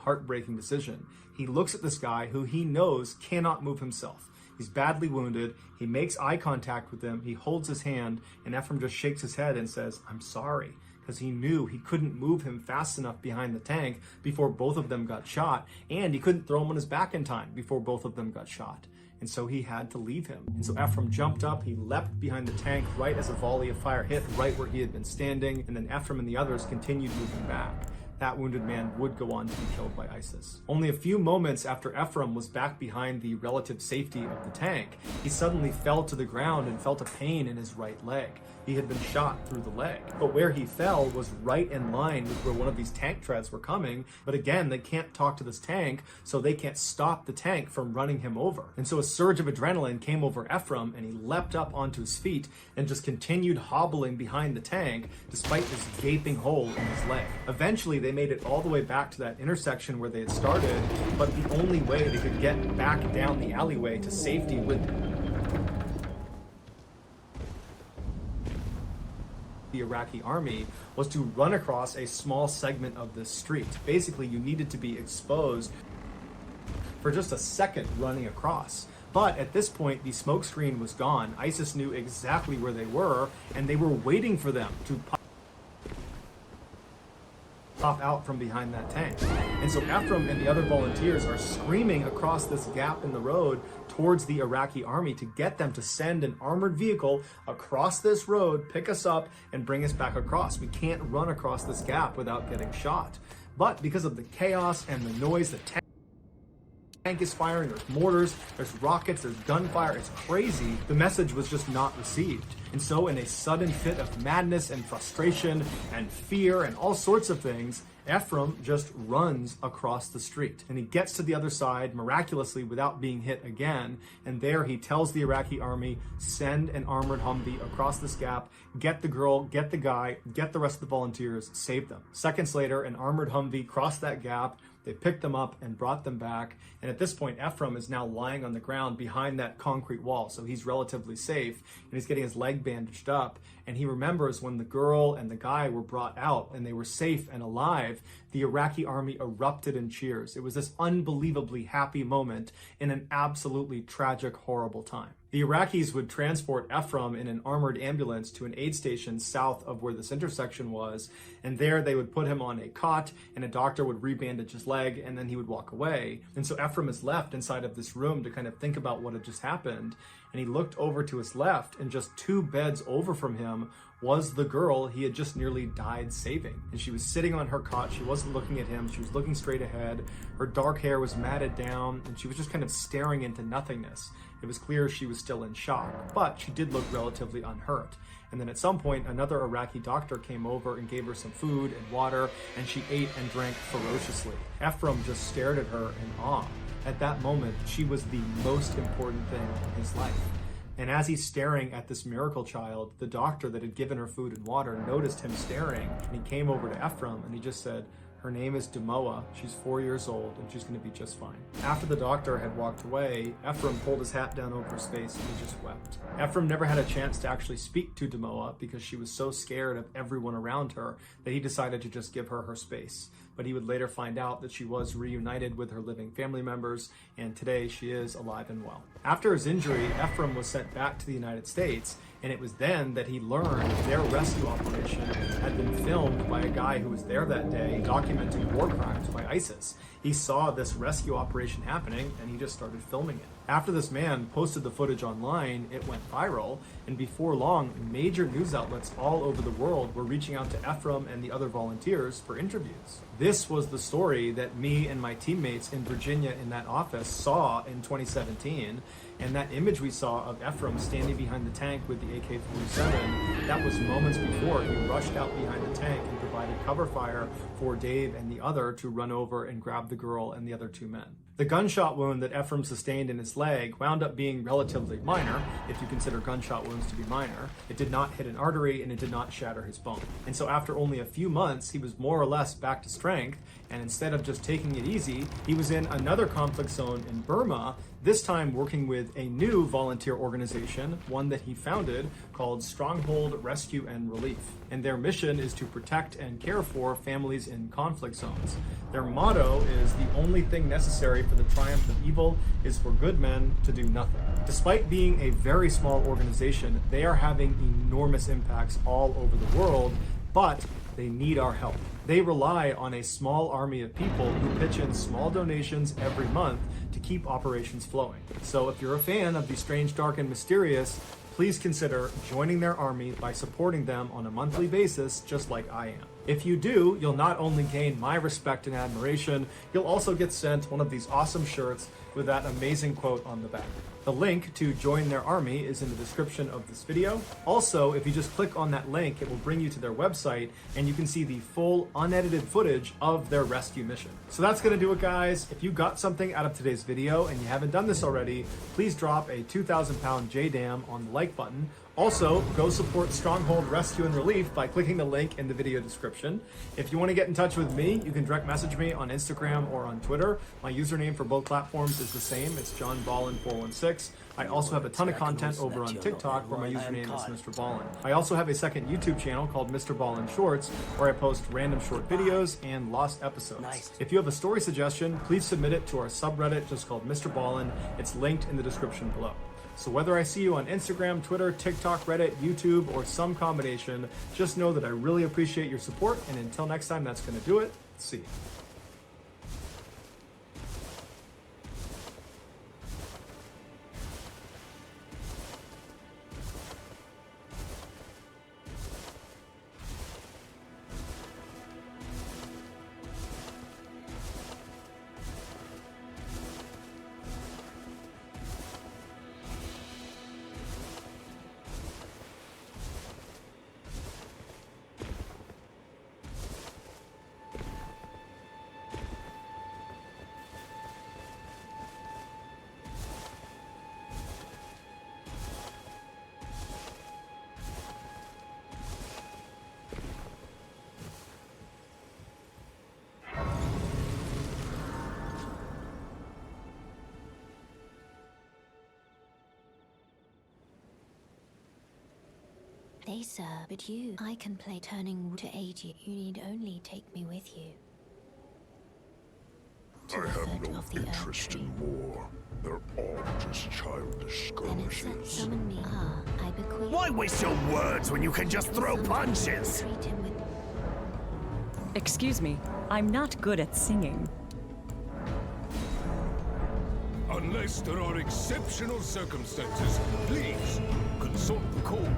heartbreaking decision. He looks at this guy who he knows cannot move himself. He's badly wounded. He makes eye contact with him. He holds his hand, and Ephraim just shakes his head and says, "I'm sorry," because he knew he couldn't move him fast enough behind the tank before both of them got shot, and he couldn't throw him on his back in time before both of them got shot. And so he had to leave him. And so Ephraim jumped up, he leapt behind the tank right as a volley of fire hit right where he had been standing, and then Ephraim and the others continued moving back. That wounded man would go on to be killed by ISIS. Only a few moments after Ephraim was back behind the relative safety of the tank, he suddenly fell to the ground and felt a pain in his right leg. He had been shot through the leg. But where he fell was right in line with where one of these tank treads were coming. But again, they can't talk to this tank, so they can't stop the tank from running him over. And so a surge of adrenaline came over Ephraim, and he leapt up onto his feet and just continued hobbling behind the tank despite this gaping hole in his leg. Eventually, they made it all the way back to that intersection where they had started, but the only way they could get back down the alleyway to safety with the Iraqi army was to run across a small segment of this street. Basically, you needed to be exposed for just a second running across. But at this point, the smoke screen was gone. ISIS knew exactly where they were, and they were waiting for them to pop out from behind that tank. And so Ephraim and the other volunteers are screaming across this gap in the road towards the Iraqi army to get them to send an armored vehicle across this road, pick us up, and bring us back across. We can't run across this gap without getting shot. But because of the chaos and the noise, the tank is firing, there's mortars, there's rockets, there's gunfire, it's crazy. The message was just not received. And so in a sudden fit of madness and frustration and fear and all sorts of things, Ephraim just runs across the street. And he gets to the other side miraculously without being hit again. And there he tells the Iraqi army, send an armored Humvee across this gap, get the girl, get the guy, get the rest of the volunteers, save them. Seconds later, an armored Humvee crossed that gap. They picked them up and brought them back. And at this point, Ephraim is now lying on the ground behind that concrete wall. So he's relatively safe, and he's getting his leg bandaged up. And he remembers when the girl and the guy were brought out and they were safe and alive, the Iraqi army erupted in cheers. It was this unbelievably happy moment in an absolutely tragic, horrible time. The Iraqis would transport Ephraim in an armored ambulance to an aid station south of where this intersection was, and there they would put him on a cot, and a doctor would rebandage his leg, and then he would walk away. And so Ephraim is left inside of this room to kind of think about what had just happened, and he looked over to his left, and just 2 beds over from him was the girl he had just nearly died saving. And she was sitting on her cot. She wasn't looking at him. She was looking straight ahead. Her dark hair was matted down, and she was just kind of staring into nothingness. It was clear she was still in shock, but she did look relatively unhurt. And then at some point, another Iraqi doctor came over and gave her some food and water, and she ate and drank ferociously. Ephraim just stared at her in awe. At that moment, she was the most important thing in his life. And as he's staring at this miracle child, the doctor that had given her food and water noticed him staring, and he came over to Ephraim and he just said, "Her name is Demoa. She's 4 years old, and she's going to be just fine." After the doctor had walked away, Ephraim pulled his hat down over his face and he just wept. Ephraim never had a chance to actually speak to Demoa because she was so scared of everyone around her that he decided to just give her her space. But he would later find out that she was reunited with her living family members, and today she is alive and well. After his injury, Ephraim was sent back to the United States, and it was then that he learned their rescue operation had been filmed by a guy who was there that day documenting war crimes by ISIS. He saw this rescue operation happening, and he just started filming it. After this man posted the footage online, it went viral, and before long, major news outlets all over the world were reaching out to Ephraim and the other volunteers for interviews. This was the story that me and my teammates in Virginia in that office saw in 2017, and that image we saw of Ephraim standing behind the tank with the AK-47, that was moments before he rushed out behind the tank and provided cover fire for Dave and the other to run over and grab the girl and the other 2 men. The gunshot wound that Ephraim sustained in his leg wound up being relatively minor, if you consider gunshot wounds to be minor. It did not hit an artery, and it did not shatter his bone. And so after only a few months, he was more or less back to strength, And instead of just taking it easy, he was in another conflict zone in Burma, this time working with a new volunteer organization, one that he founded called Stronghold Rescue and Relief. And their mission is to protect and care for families in conflict zones. Their motto is the only thing necessary for the triumph of evil is for good men to do nothing. Despite being a very small organization, they are having enormous impacts all over the world, but they need our help. They rely on a small army of people who pitch in small donations every month to keep operations flowing. So if you're a fan of the strange, dark, and mysterious, please consider joining their army by supporting them on a monthly basis, just like I am. If you do, you'll not only gain my respect and admiration, you'll also get sent one of these awesome shirts with that amazing quote on the back. The link to join their army is in the description of this video. Also, if you just click on that link, it will bring you to their website and you can see the full unedited footage of their rescue mission. So that's gonna do it, guys. If you got something out of today's video and you haven't done this already, please drop a 2,000-pound JDAM on the like button. Also, go support Stronghold Rescue and Relief by clicking the link in the video description. If you want to get in touch with me, you can direct message me on Instagram or on Twitter. My username for both platforms is the same. It's JohnBallin416. I also have a ton of content over on TikTok where my username is Mr. Ballin. I also have a second YouTube channel called Mr. Ballin Shorts where I post random short videos and lost episodes. If you have a story suggestion, please submit it to our subreddit just called Mr. Ballin. It's linked in the description below. So whether I see you on Instagram, Twitter, TikTok, Reddit, YouTube, or some combination, just know that I really appreciate your support, and until next time, that's going to do it. See you. They, sir, but you, I can play turning to aid you. You need only take me with you. To I the have foot no of the interest in war. They're all just childish Then it said skirmishes. summon me. Ah, I bequeath. Why waste your words when you can just throw punches? Treat him with Excuse me, I'm not good at singing. Unless there are exceptional circumstances, please consult the call.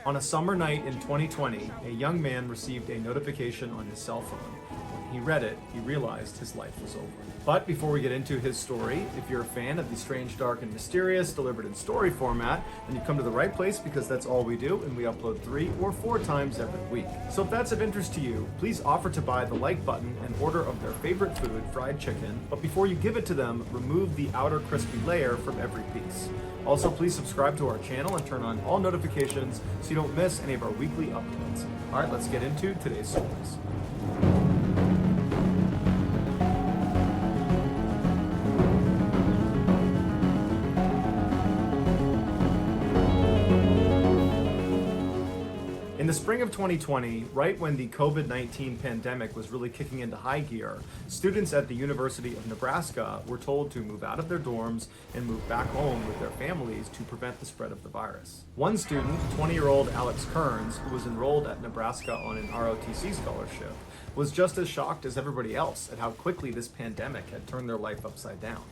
On a summer night in 2020, a young man received a notification on his cell phone. When he read it, he realized his life was over. But before we get into his story, if you're a fan of the strange, dark, and mysterious delivered in story format, then you've come to the right place because that's all we do, and we upload 3 or 4 times every week. So if that's of interest to you, please offer to buy the like button and order of their favorite food, fried chicken, but before you give it to them, remove the outer crispy layer from every piece. Also, please subscribe to our channel and turn on all notifications so you don't miss any of our weekly uploads. All right, let's get into today's stories. In the spring of 2020, right when the COVID-19 pandemic was really kicking into high gear, students at the University of Nebraska were told to move out of their dorms and move back home with their families to prevent the spread of the virus. One student, 20-year-old Alex Kearns, who was enrolled at Nebraska on an ROTC scholarship, was just as shocked as everybody else at how quickly this pandemic had turned their life upside down.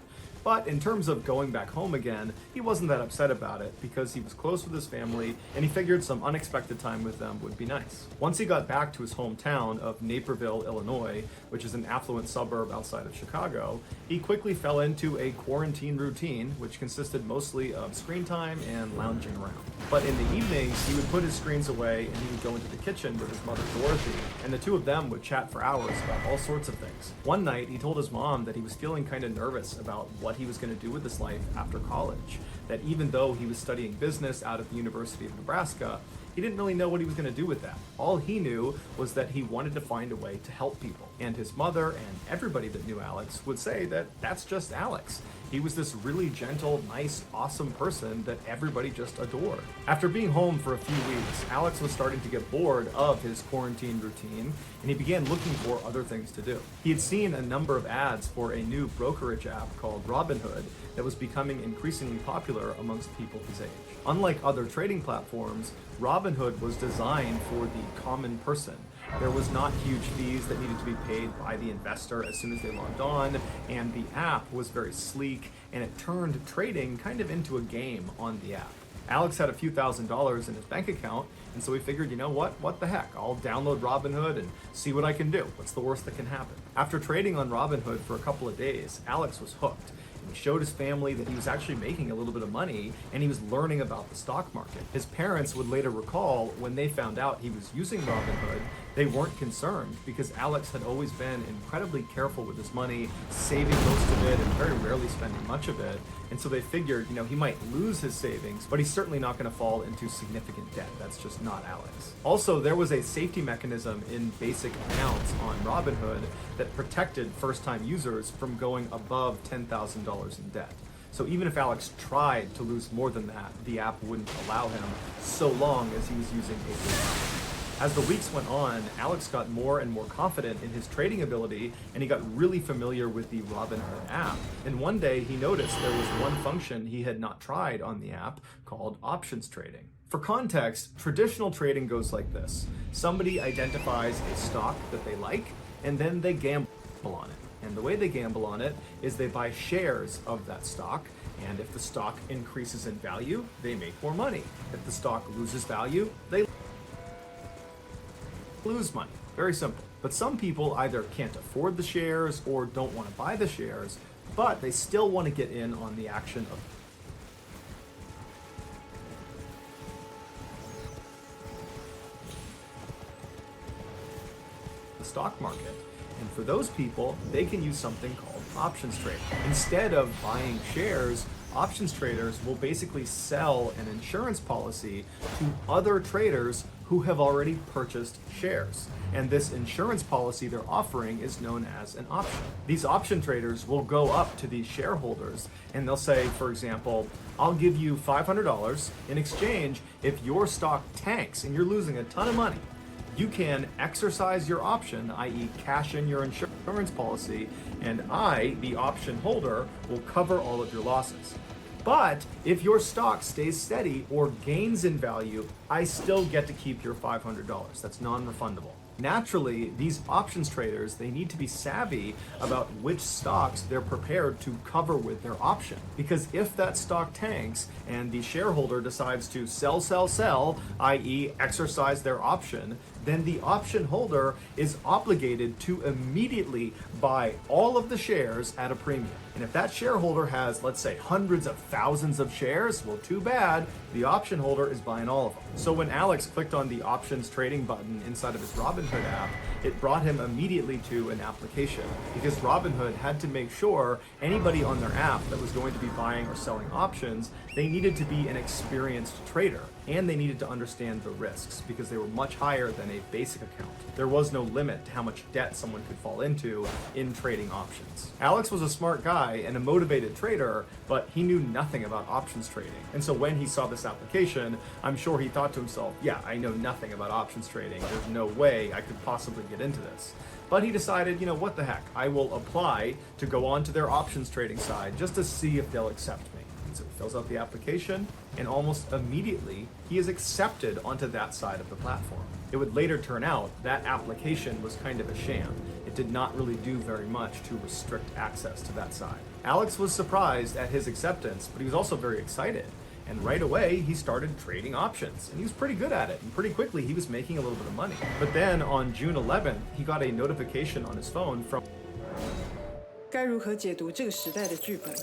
But in terms of going back home again, he wasn't that upset about it because he was close with his family and he figured some unexpected time with them would be nice. Once he got back to his hometown of Naperville, Illinois, which is an affluent suburb outside of Chicago, he quickly fell into a quarantine routine, which consisted mostly of screen time and lounging around. But in the evenings, he would put his screens away and he would go into the kitchen with his mother Dorothy, and the two of them would chat for hours about all sorts of things. One night, he told his mom that he was feeling kind of nervous about what he was going to do with his life after college, that even though he was studying business out of the University of Nebraska, he didn't really know what he was going to do with that. All he knew was that he wanted to find a way to help people. And his mother and everybody that knew Alex would say that that's just Alex. He was this really gentle, nice, awesome person that everybody just adored. After being home for a few weeks, Alex was starting to get bored of his quarantine routine, and he began looking for other things to do. He had seen a number of ads for a new brokerage app called Robinhood that was becoming increasingly popular amongst people his age. Unlike other trading platforms, Robinhood was designed for the common person. There was not huge fees that needed to be paid by the investor as soon as they logged on, and the app was very sleek, and it turned trading kind of into a game on the app. Alex had a few $1,000s in his bank account, and so he figured, you know what the heck, I'll download Robinhood and see what I can do. What's the worst that can happen? After trading on Robinhood for a couple of days, Alex was hooked. He showed his family that he was actually making a little bit of money, and he was learning about the stock market. His parents would later recall when they found out he was using Robinhood, they weren't concerned because Alex had always been incredibly careful with his money, saving most of it and very rarely spending much of it. And so they figured, he might lose his savings, but he's certainly not going to fall into significant debt. That's just not Alex. Also, there was a safety mechanism in basic accounts on Robinhood that protected first-time users from going above $10,000 in debt. So even if Alex tried to lose more than that, the app wouldn't allow him so long as he was using a good app. As the weeks went on, Alex got more and more confident in his trading ability, and he got really familiar with the Robinhood app. And one day he noticed there was one function he had not tried on the app called options trading. For context, traditional trading goes like this. Somebody identifies a stock that they like, and then they gamble on it. And the way they gamble on it is they buy shares of that stock, and if the stock increases in value, they make more money. If the stock loses value, they lose money. Very simple. But some people either can't afford the shares or don't want to buy the shares, but they still want to get in on the action of the stock market. And for those people, they can use something called options trading. Instead of buying shares, options traders will basically sell an insurance policy to other traders who have already purchased shares. And this insurance policy they're offering is known as an option. These option traders will go up to these shareholders and they'll say, for example, I'll give you $500 in exchange if your stock tanks and you're losing a ton of money. You can exercise your option, i.e. cash in your insurance policy, and I, the option holder, will cover all of your losses. But if your stock stays steady or gains in value, I still get to keep your $500. That's non-refundable. Naturally, these options traders, they need to be savvy about which stocks they're prepared to cover with their option. Because if that stock tanks and the shareholder decides to sell, i.e. exercise their option, then the option holder is obligated to immediately buy all of the shares at a premium. And if that shareholder has, let's say, hundreds of thousands of shares, well, too bad, the option holder is buying all of them. So when Alex clicked on the options trading button inside of his Robinhood app, it brought him immediately to an application because Robinhood had to make sure anybody on their app that was going to be buying or selling options, they needed to be an experienced trader and they needed to understand the risks because they were much higher than a basic account. There was no limit to how much debt someone could fall into in trading options. Alex was a smart guy and a motivated trader, but he knew nothing about options trading. And so when he saw this application, I'm sure he thought to himself, yeah, I know nothing about options trading. There's no way I could possibly get into this. But he decided, what the heck, I will apply to go on to their options trading side just to see if they'll accept me. So he fills out the application, and almost immediately, he is accepted onto that side of the platform. It would later turn out that application was kind of a sham. It did not really do very much to restrict access to that side. Alex was surprised at his acceptance, but he was also very excited. And right away, he started trading options. And he was pretty good at it. And pretty quickly, he was making a little bit of money. But then on June 11th, he got a notification on his phone from 该如何解读这个时代的剧本？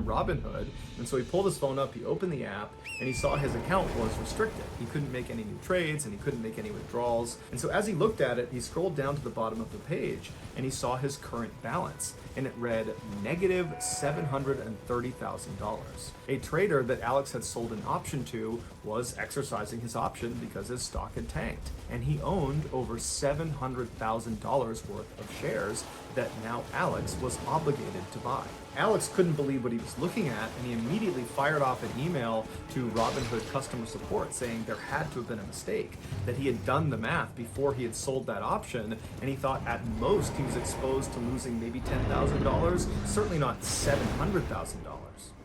Robinhood, and so he pulled his phone up, he opened the app, and he saw his account was restricted. He couldn't make any new trades, and he couldn't make any withdrawals. And so as he looked at it, he scrolled down to the bottom of the page, and he saw his current balance, and it read negative $730,000. A trader that Alex had sold an option to was exercising his option because his stock had tanked, and he owned over $700,000 worth of shares that now Alex was obligated to buy. Alex couldn't believe what he was looking at, and he immediately fired off an email to Robinhood customer support saying there had to have been a mistake, that he had done the math before he had sold that option, and he thought at most he was exposed to losing maybe $10,000, certainly not $700,000.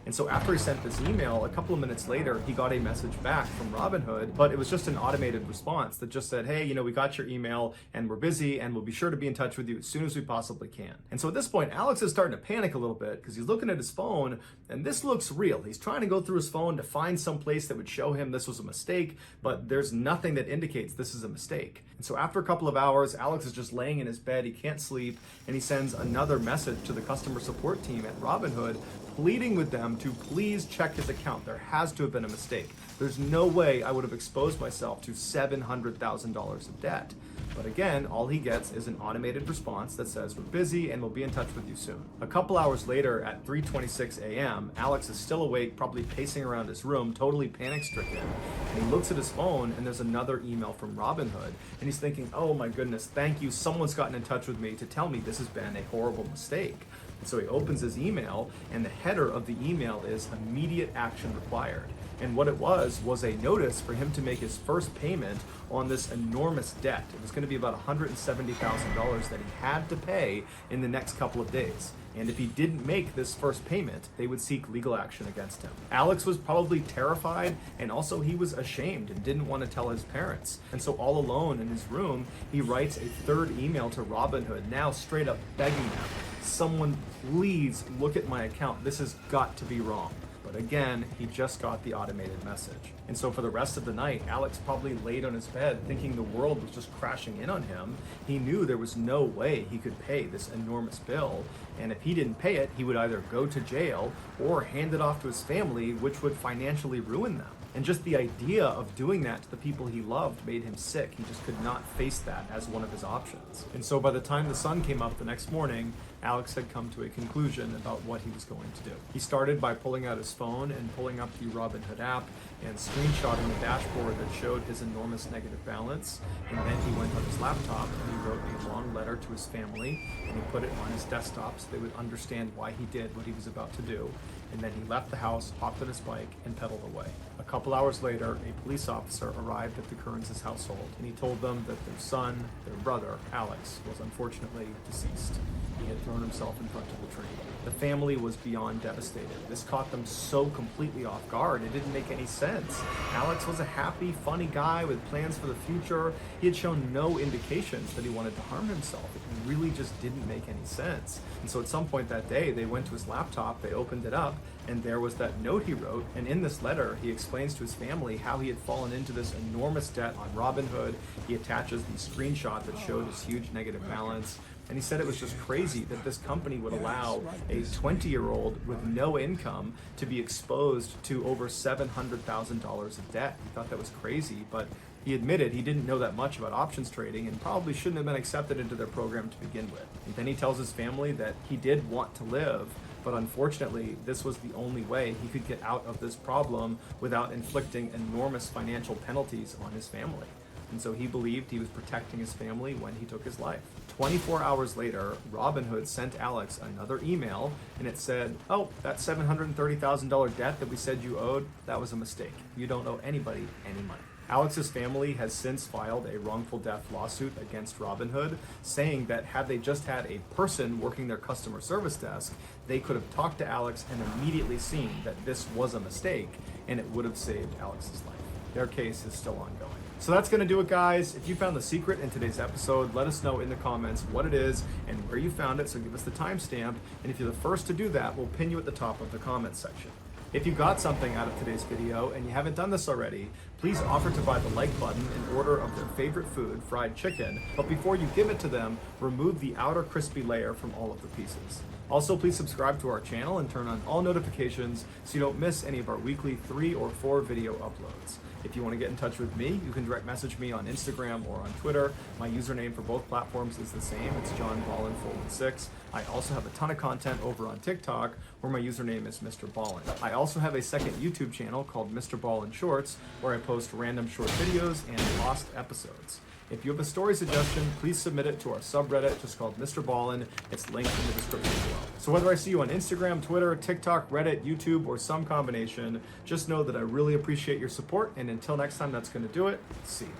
And so after he sent this email, a couple of minutes later, he got a message back from Robinhood, but it was just an automated response that just said, hey, we got your email and we're busy and we'll be sure to be in touch with you as soon as we possibly can. And so at this point, Alex is starting to panic a little bit because he's looking at his phone and this looks real. He's trying to go through his phone to find some place that would show him this was a mistake, but there's nothing that indicates this is a mistake. And so after a couple of hours, Alex is just laying in his bed, he can't sleep, and he sends another message to the customer support team at Robinhood, pleading with them to please check his account. There has to have been a mistake. There's no way I would have exposed myself to $700,000 of debt. But again, all he gets is an automated response that says, we're busy and we'll be in touch with you soon. A couple hours later at 3:26 a.m., Alex is still awake, probably pacing around his room, totally panic-stricken. And he looks at his phone and there's another email from Robinhood. And he's thinking, oh my goodness, thank you. Someone's gotten in touch with me to tell me this has been a horrible mistake. And so he opens his email, and the header of the email is immediate action required. And what it was a notice for him to make his first payment on this enormous debt. It was going to be about $170,000 that he had to pay in the next couple of days. And if he didn't make this first payment, they would seek legal action against him. Alex was probably terrified, and also he was ashamed and didn't want to tell his parents. And so all alone in his room, he writes a third email to Robinhood, now straight up begging them, someone please look at my account. This has got to be wrong. But again, he just got the automated message. And so for the rest of the night, Alex probably laid on his bed thinking the world was just crashing in on him. He knew there was no way he could pay this enormous bill. And if he didn't pay it, he would either go to jail or hand it off to his family, which would financially ruin them. And just the idea of doing that to the people he loved made him sick. He just could not face that as one of his options. And so by the time the sun came up the next morning, Alex had come to a conclusion about what he was going to do. He started by pulling out his phone and pulling up the Robinhood app and screenshotting the dashboard that showed his enormous negative balance. And then he went on his laptop and he wrote a long letter to his family and he put it on his desktop so they would understand why he did what he was about to do. And then he left the house, hopped on his bike, and pedaled away. A couple hours later, a police officer arrived at the Kearns' household, and he told them that their son, their brother, Alex, was unfortunately deceased. He had thrown himself in front of the train. The family was beyond devastated. This caught them so completely off guard, it didn't make any sense. Alex was a happy, funny guy with plans for the future. He had shown no indications that he wanted to harm himself. It really just didn't make any sense. And so at some point that day, they went to his laptop, they opened it up, and there was that note he wrote. And in this letter, he explains to his family how he had fallen into this enormous debt on Robinhood. He attaches the screenshot that showed his huge negative balance. And he said it was just crazy that this company would allow a 20-year-old with no income to be exposed to over $700,000 of debt. He thought that was crazy, but he admitted he didn't know that much about options trading and probably shouldn't have been accepted into their program to begin with. And then he tells his family that he did want to live, but unfortunately, this was the only way he could get out of this problem without inflicting enormous financial penalties on his family. And so he believed he was protecting his family when he took his life. 24 hours later, Robinhood sent Alex another email, and it said, oh, that $730,000 debt that we said you owed, that was a mistake. You don't owe anybody any money. Alex's family has since filed a wrongful death lawsuit against Robinhood, saying that had they just had a person working their customer service desk, they could have talked to Alex and immediately seen that this was a mistake, and it would have saved Alex's life. Their case is still ongoing. So that's going to do it, guys. If you found the secret in today's episode, let us know in the comments what it is and where you found it, so give us the timestamp. And if you're the first to do that, we'll pin you at the top of the comments section. If you got something out of today's video and you haven't done this already, please offer to buy the like button in order of their favorite food, fried chicken. But before you give it to them, remove the outer crispy layer from all of the pieces. Also, please subscribe to our channel and turn on all notifications so you don't miss any of our weekly 3 or 4 video uploads. If you want to get in touch with me, you can direct message me on Instagram or on Twitter. My username for both platforms is the same. It's JohnBallin416. I also have a ton of content over on TikTok where my username is Mr. Ballin. I also have a second YouTube channel called Mr. Ballin Shorts where I post random short videos and lost episodes. If you have a story suggestion, please submit it to our subreddit just called Mr. Ballin. It's linked in the description below. So whether I see you on Instagram, Twitter, TikTok, Reddit, YouTube, or some combination, just know that I really appreciate your support, and until next time, that's going to do it. See you.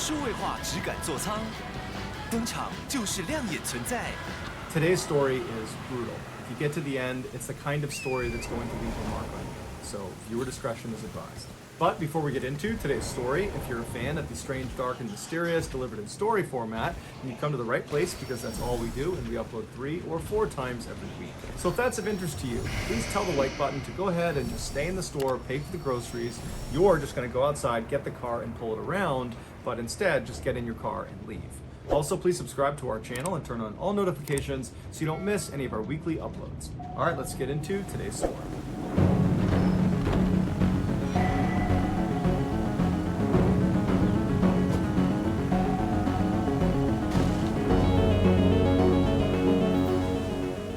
数位化质感座舱，登场就是亮眼存在。 Today's story is brutal. If you get to the end, it's the kind of story that's going to leave a mark on you. So viewer discretion is advised. But before we get into today's story, if you're a fan of the strange, dark, and mysterious delivered in story format, then you've come to the right place because that's all we do, and we upload 3 or 4 times every week. So if that's of interest to you, please tell the like button to go ahead and just stay in the store, pay for the groceries. You're just going to go outside, get the car, and pull it around, but instead just get in your car and leave. Also, please subscribe to our channel and turn on all notifications so you don't miss any of our weekly uploads. All right, let's get into today's story.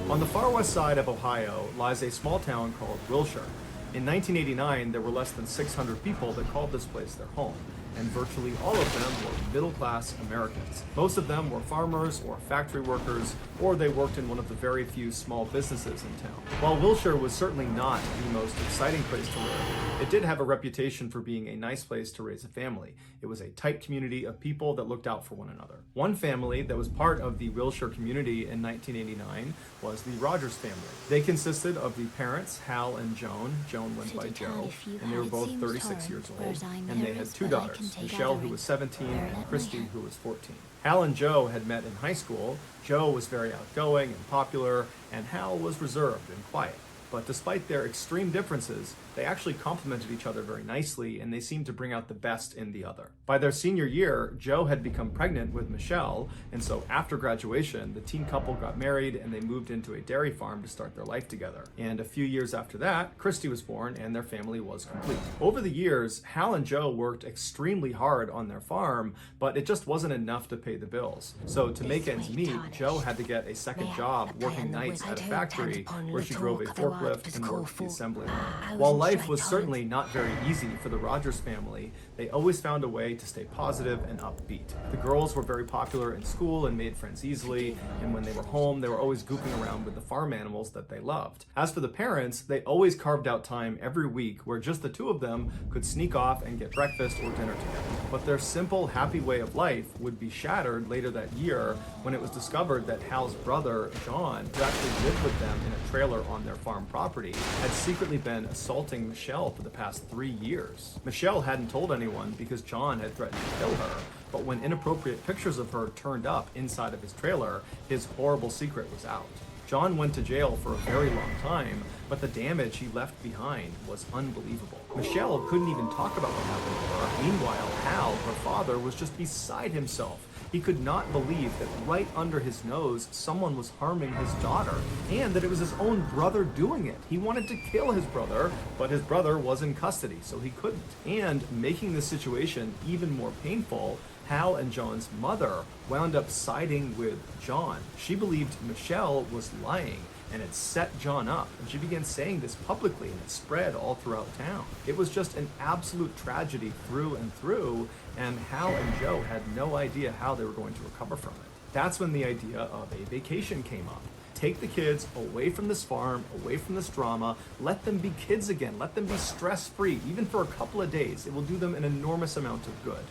On the far west side of Ohio lies a small town called Wilshire. In 1989, there were less than 600 people that called this place their home. and virtually all of them were middle-class Americans. Most of them were farmers or factory workers, or they worked in one of the very few small businesses in town. While Wilshire was certainly not the most exciting place to live, it did have a reputation for being a nice place to raise a family. It was a tight community of people that looked out for one another. One family that was part of the Wilshire community in 1989 was the Rogers family. They consisted of the parents, Hal and Joan. Joan went by Joe, and they were both 36 years old, and they had two daughters, Michelle, who was 17, and Christy, who was 14. Hal and Joe had met in high school. Joe was very outgoing and popular, and Hal was reserved and quiet. But despite their extreme differences, they actually complemented each other very nicely, and they seemed to bring out the best in the other. By their senior year, Joe had become pregnant with Michelle, and so after graduation, the teen couple got married and they moved into a dairy farm to start their life together. And a few years after that, Christy was born and their family was complete. Over the years, Hal and Joe worked extremely hard on their farm, but it just wasn't enough to pay the bills. So to make ends meet, Joe had to get a second job working nights at a factory where she drove a forklift and worked the assembly line. While life was certainly not very easy for the Rogers family, they always found a way to stay positive and upbeat. The girls were very popular in school and made friends easily, and when they were home, they were always goofing around with the farm animals that they loved. As for the parents, they always carved out time every week where just the two of them could sneak off and get breakfast or dinner together. But their simple, happy way of life would be shattered later that year when it was discovered that Hal's brother, John, who actually lived with them in a trailer on their farm property, had secretly been assaulting Michelle for the past 3 years. Michelle hadn't told anyone because John had threatened to kill her, but when inappropriate pictures of her turned up inside of his trailer, his horrible secret was out. John went to jail for a very long time, but the damage he left behind was unbelievable. Michelle couldn't even talk about what happened to her. Meanwhile, Hal, her father, was just beside himself. He could not believe that right under his nose, someone was harming his daughter, and that it was his own brother doing it. He wanted to kill his brother, but his brother was in custody, so he couldn't. And making the situation even more painful, Hal and John's mother wound up siding with John. She believed Michelle was lying and it set John up, and she began saying this publicly, and it spread all throughout town. It was just an absolute tragedy through and through, and Hal and Joe had no idea how they were going to recover from it. That's when the idea of a vacation came up. Take the kids away from this farm, away from this drama, let them be kids again, let them be stress-free, even for a couple of days. It will do them an enormous amount of good.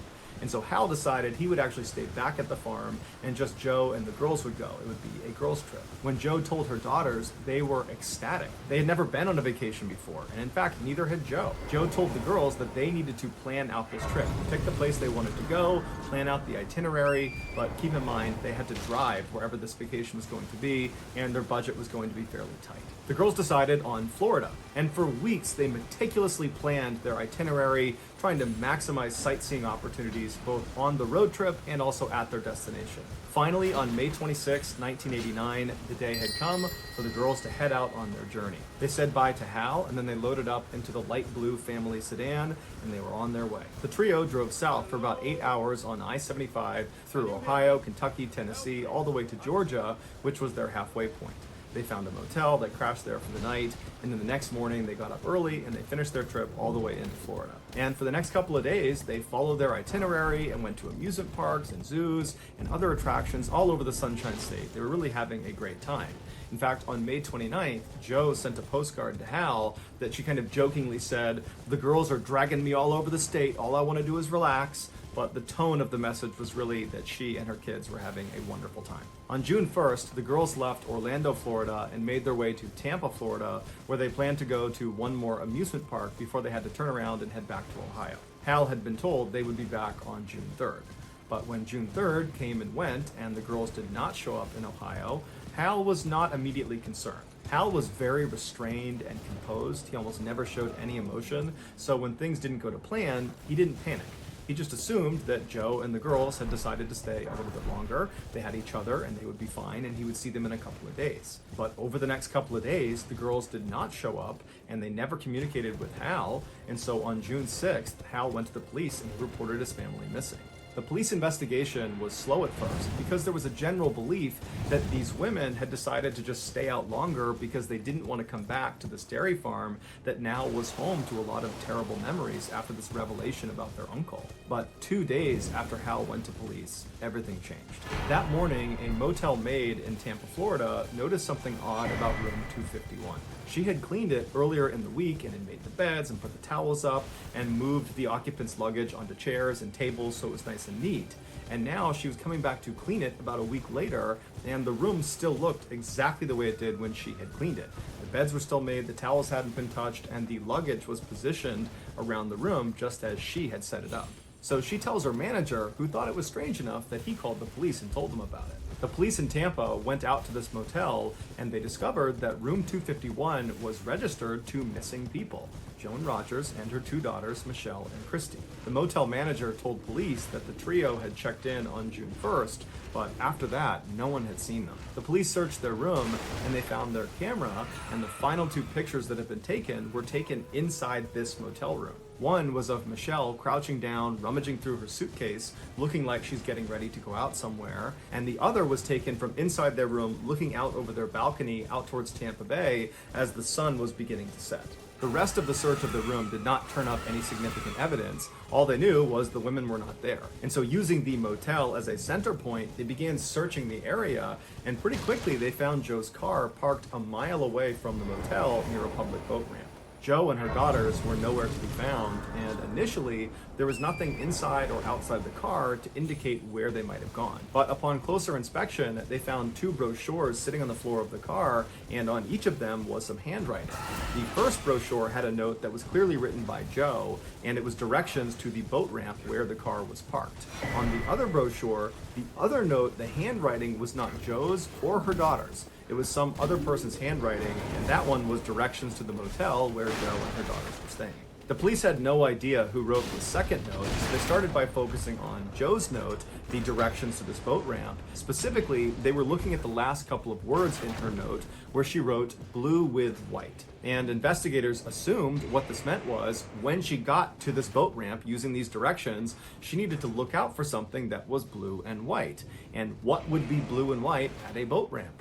And so Hal decided he would actually stay back at the farm and just Joe and the girls would go. It would be a girls' trip. When Joe told her daughters, they were ecstatic. They had never been on a vacation before, and in fact, neither had Joe. Joe told the girls that they needed to plan out this trip, pick the place they wanted to go, plan out the itinerary, but keep in mind they had to drive wherever this vacation was going to be, and their budget was going to be fairly tight. The girls decided on Florida, and for weeks they meticulously planned their itinerary, trying to maximize sightseeing opportunities both on the road trip and also at their destination. Finally, on May 26, 1989, the day had come for the girls to head out on their journey. They said bye to Hal, and then they loaded up into the light blue family sedan, and they were on their way. The trio drove south for about 8 hours on I-75 through Ohio, Kentucky, Tennessee, all the way to Georgia, which was their halfway point. They found a motel, they crashed there for the night, and then the next morning they got up early and they finished their trip all the way into Florida. And for the next couple of days, they followed their itinerary and went to amusement parks and zoos and other attractions all over the Sunshine State. They were really having a great time. In fact, on May 29th, Joe sent a postcard to Hal that she kind of jokingly said, "The girls are dragging me all over the state, all I want to do is relax." But the tone of the message was really that she and her kids were having a wonderful time. On June 1st, the girls left Orlando, Florida, and made their way to Tampa, Florida, where they planned to go to one more amusement park before they had to turn around and head back to Ohio. Hal had been told they would be back on June 3rd. But when June 3rd came and went, and the girls did not show up in Ohio, Hal was not immediately concerned. Hal was very restrained and composed. He almost never showed any emotion, so when things didn't go to plan, he didn't panic. He just assumed that Joe and the girls had decided to stay a little bit longer. They had each other and they would be fine, and he would see them in a couple of days. But over the next couple of days, the girls did not show up and they never communicated with Hal. And so on June 6th, Hal went to the police and reported his family missing. The police investigation was slow at first because there was a general belief that these women had decided to just stay out longer because they didn't want to come back to this dairy farm that now was home to a lot of terrible memories after this revelation about their uncle. But 2 days after Hal went to police, everything changed. That morning, a motel maid in Tampa, Florida noticed something odd about room 251. She had cleaned it earlier in the week and had made the beds and put the towels up and moved the occupants' luggage onto chairs and tables so it was nice and neat. And now she was coming back to clean it about a week later, and the room still looked exactly the way it did when she had cleaned it. The beds were still made, the towels hadn't been touched, and the luggage was positioned around the room just as she had set it up. So she tells her manager, who thought it was strange enough that he called the police and told them about it. The police in Tampa went out to this motel and they discovered that room 251 was registered to missing people, Joan Rogers and her 2 daughters, Michelle and Christy. The motel manager told police that the trio had checked in on June 1st, but after that, no one had seen them. The police searched their room and they found their camera, and the final 2 pictures that had been taken were taken inside this motel room. One was of Michelle crouching down, rummaging through her suitcase, looking like she's getting ready to go out somewhere, and the other was taken from inside their room, looking out over their balcony out towards Tampa Bay as the sun was beginning to set. The rest of the search of the room did not turn up any significant evidence. All they knew was the women were not there. And so using the motel as a center point, they began searching the area, and pretty quickly they found Joe's car parked a mile away from the motel near a public boat ramp. Joe and her daughters were nowhere to be found, and initially there was nothing inside or outside the car to indicate where they might have gone. But upon closer inspection, they found 2 brochures sitting on the floor of the car, and on each of them was some handwriting. The first brochure had a note that was clearly written by Joe, and it was directions to the boat ramp where the car was parked. On the other brochure, the other note, the handwriting was not Joe's or her daughter's. It was some other person's handwriting, and that one was directions to the motel where Joe and her daughters were staying. The police had no idea who wrote the second note, so they started by focusing on Joe's note, the directions to this boat ramp. Specifically, they were looking at the last couple of words in her note where she wrote blue with white. And investigators assumed what this meant was when she got to this boat ramp using these directions, she needed to look out for something that was blue and white. And what would be blue and white at a boat ramp?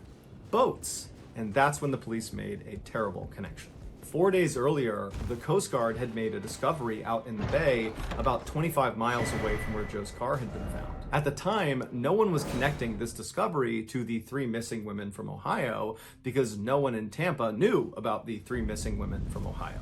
Boats. And that's when the police made a terrible connection. 4 days earlier, the Coast Guard had made a discovery out in the bay about 25 miles away from where Joe's car had been found. At the time, no one was connecting this discovery to the 3 missing women from Ohio because no one in Tampa knew about the 3 missing women from Ohio.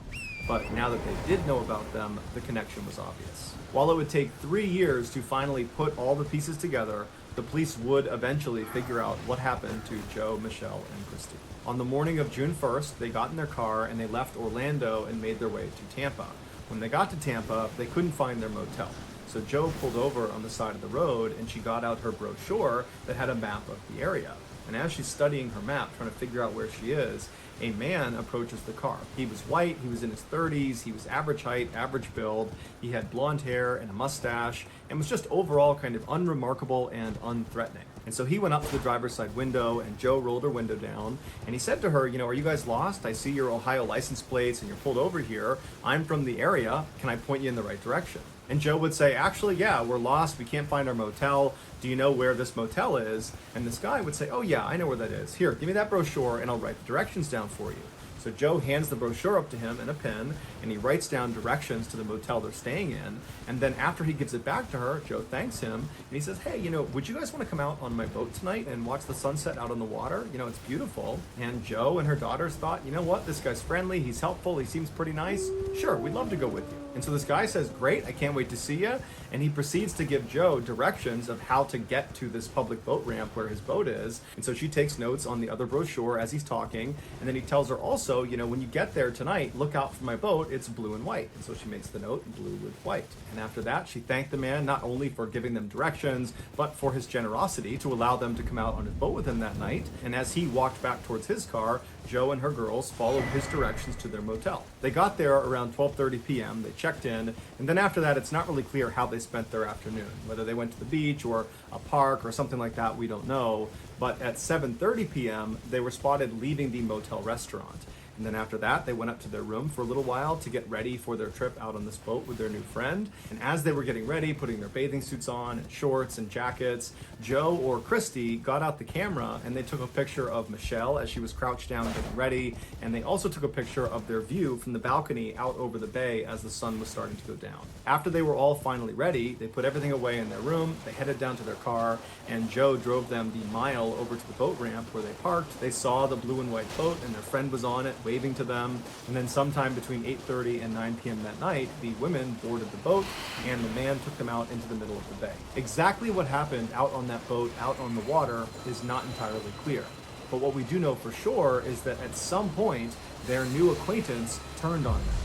But now that they did know about them, the connection was obvious. While it would take 3 years to finally put all the pieces together, the police would eventually figure out what happened to Joe, Michelle, and Christy. On the morning of June 1st, they got in their car and they left Orlando and made their way to Tampa. When they got to Tampa, they couldn't find their motel. So Joe pulled over on the side of the road and she got out her brochure that had a map of the area. And as she's studying her map, trying to figure out where she is, a man approaches the car. He was white, he was in his 30s, he was average height, average build, he had blonde hair and a mustache, and was just overall kind of unremarkable and unthreatening. And so he went up to the driver's side window and Joe rolled her window down and he said to her, are you guys lost? I see your Ohio license plates and you're pulled over here. I'm from the area. Can I point you in the right direction? And Joe would say, actually, yeah, we're lost. We can't find our motel. Do you know where this motel is? And this guy would say, oh yeah, I know where that is. Here, give me that brochure and I'll write the directions down for you. So Joe hands the brochure up to him and a pen, and he writes down directions to the motel they're staying in. And then after he gives it back to her, Joe thanks him, and he says, hey, would you guys want to come out on my boat tonight and watch the sunset out on the water? It's beautiful. And Joe and her daughters thought, you know what, this guy's friendly, he's helpful, he seems pretty nice. Sure, we'd love to go with you. And so this guy says, great, I can't wait to see you. And he proceeds to give Joe directions of how to get to this public boat ramp where his boat is. And so she takes notes on the other brochure as he's talking. And then he tells her also, when you get there tonight, look out for my boat, it's blue and white. And so she makes the note blue with white. And after that, she thanked the man not only for giving them directions, but for his generosity to allow them to come out on his boat with him that night. And as he walked back towards his car, Joe and her girls followed his directions to their motel. They got there around 12:30 p.m., they checked in, and then after that, it's not really clear how they spent their afternoon. Whether they went to the beach or a park or something like that, we don't know. But at 7:30 p.m., they were spotted leaving the motel restaurant. And then after that, they went up to their room for a little while to get ready for their trip out on this boat with their new friend. And as they were getting ready, putting their bathing suits on, and shorts and jackets, Joe or Christy got out the camera and they took a picture of Michelle as she was crouched down getting ready. And they also took a picture of their view from the balcony out over the bay as the sun was starting to go down. After they were all finally ready, they put everything away in their room, they headed down to their car, and Joe drove them the mile over to the boat ramp where they parked. They saw the blue and white boat and their friend was on it, waving to them. And then sometime between 8:30 and 9 p.m. that night, the women boarded the boat and the man took them out into the middle of the bay. Exactly what happened out on that boat, out on the water, is not entirely clear. But what we do know for sure is that at some point, their new acquaintance turned on them.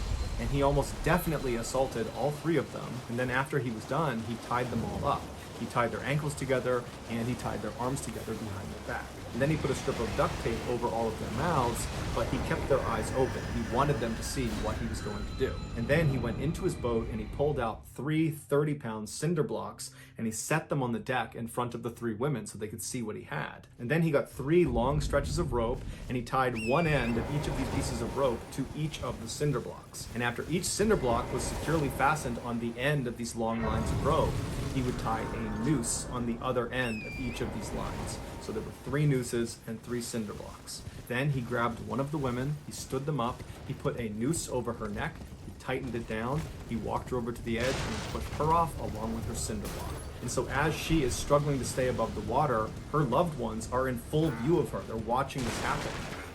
And he almost definitely assaulted all three of them. And then after he was done, he tied them all up. He tied their ankles together and he tied their arms together behind their back. And then he put a strip of duct tape over all of their mouths, but he kept their eyes open. He wanted them to see what he was going to do. And then he went into his boat and he pulled out 3 30-pound cinder blocks and he set them on the deck in front of the 3 women so they could see what he had. And then he got 3 long stretches of rope and he tied one end of each of these pieces of rope to each of the cinder blocks. And after each cinder block was securely fastened on the end of these long lines of rope, he would tie a noose on the other end of each of these lines. So there were 3 nooses and 3 cinder blocks. Then he grabbed one of the women, he stood them up, he put a noose over her neck, he tightened it down, he walked her over to the edge and he pushed her off along with her cinder block. And so as she is struggling to stay above the water, her loved ones are in full view of her. They're watching this happen.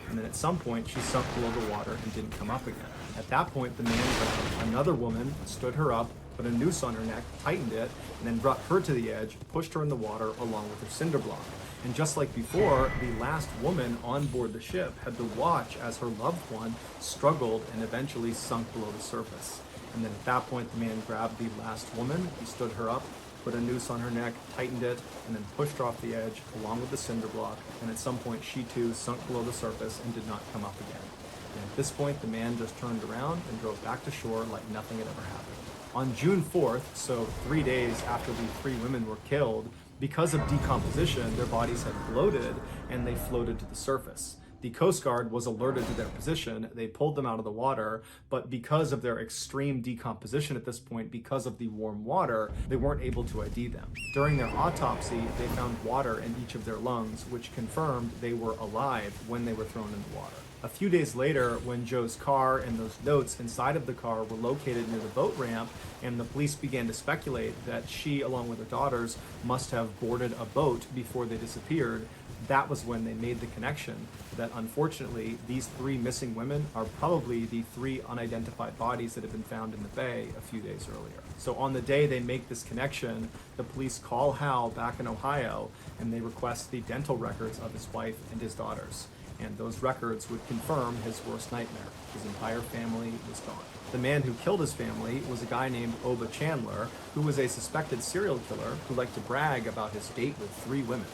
And then at some point, she sunk below the water and didn't come up again. At that point, the man grabbed another woman, stood her up, put a noose on her neck, tightened it, and then brought her to the edge, pushed her in the water along with her cinder block. And just like before, the last woman on board the ship had to watch as her loved one struggled and eventually sunk below the surface. And then at that point, the man grabbed the last woman, he stood her up, put a noose on her neck, tightened it, and then pushed her off the edge along with the cinder block. And at some point, she too sunk below the surface and did not come up again. And at this point, the man just turned around and drove back to shore like nothing had ever happened. On June 4th, so 3 days after the 3 women were killed, because of decomposition, their bodies had bloated and they floated to the surface. The Coast Guard was alerted to their position. They pulled them out of the water, but because of their extreme decomposition at this point, because of the warm water, they weren't able to ID them. During their autopsy, they found water in each of their lungs, which confirmed they were alive when they were thrown in the water. A few days later, when Joe's car and those notes inside of the car were located near the boat ramp, and the police began to speculate that she, along with her daughters, must have boarded a boat before they disappeared, that was when they made the connection that unfortunately these 3 missing women are probably the 3 unidentified bodies that had been found in the bay a few days earlier. So on the day they make this connection, the police call Hal back in Ohio and they request the dental records of his wife and his daughters. And those records would confirm his worst nightmare. His entire family was gone. The man who killed his family was a guy named Oba Chandler, who was a suspected serial killer who liked to brag about his date with 3 women.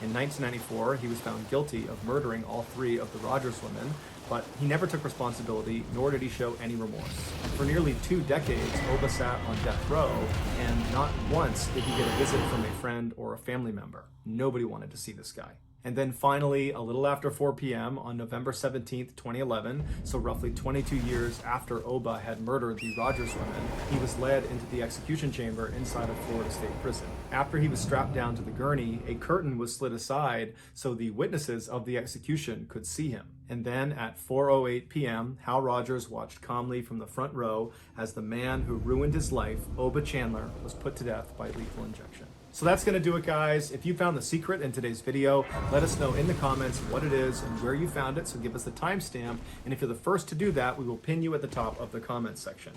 In 1994, he was found guilty of murdering all 3 of the Rogers women, but he never took responsibility, nor did he show any remorse. For nearly 2 decades, Oba sat on death row, and not once did he get a visit from a friend or a family member. Nobody wanted to see this guy. And then finally, a little after 4 p.m. on November 17th, 2011, so roughly 22 years after Oba had murdered the Rogers women, he was led into the execution chamber inside of Florida State Prison. After he was strapped down to the gurney, a curtain was slid aside so the witnesses of the execution could see him. And then at 4:08 p.m., Hal Rogers watched calmly from the front row as the man who ruined his life, Oba Chandler, was put to death by lethal injection. So that's going to do it, guys. If you found the secret in today's video, let us know in the comments what it is and where you found it, so give us the timestamp. And if you're the first to do that, we will pin you at the top of the comments section.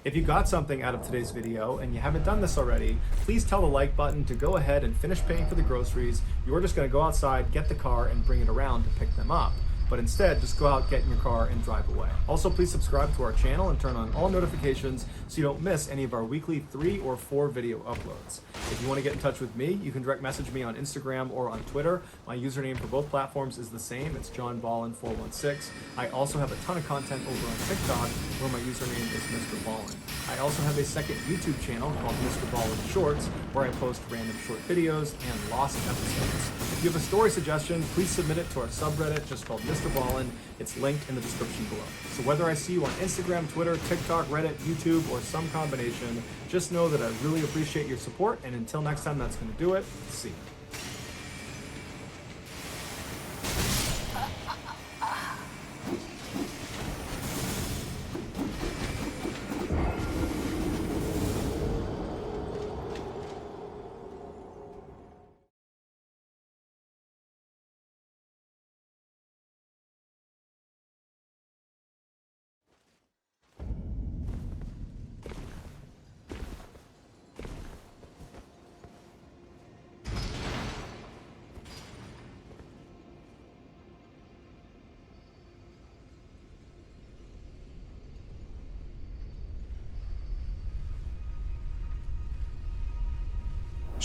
If you got something out of today's video and you haven't done this already, please tell the like button to go ahead and finish paying for the groceries. You're just going to go outside, get the car, and bring it around to pick them up. But instead, just go out, get in your car, and drive away. Also, please subscribe to our channel and turn on all notifications so you don't miss any of our weekly 3 or 4 video uploads. If you want to get in touch with me, you can direct message me on Instagram or on Twitter. My username for both platforms is the same. It's JohnBallin416. I also have a ton of content over on TikTok where my username is Mr. Ballin. I also have a second YouTube channel called Mr. Ballin Shorts, where I post random short videos and lost episodes. If you have a story suggestion, please submit it to our subreddit just called Mr. Ballin. It's linked in the description below. So whether I see you on Instagram, Twitter, TikTok, Reddit, YouTube, or some combination, just know that I really appreciate your support, and until next time, that's going to do it. See you.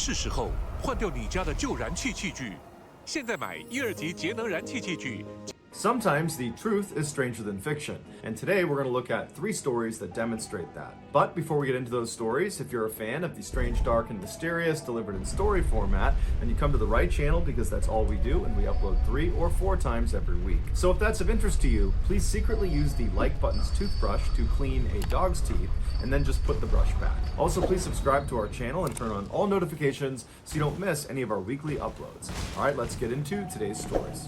是时候换掉你家的旧燃气器具。现在买1、2级节能燃气器具。 Sometimes the truth is stranger than fiction, and today we're going to look at 3 stories that demonstrate that. But before we get into those stories, if you're a fan of the strange, dark, and mysterious delivered in story format, then you come to the right channel because that's all we do, and we upload 3 or 4 times every week. So if that's of interest to you, please secretly use the like button's toothbrush to clean a dog's teeth, and then just put the brush back. Also, please subscribe to our channel and turn on all notifications so you don't miss any of our weekly uploads. All right, let's get into today's stories.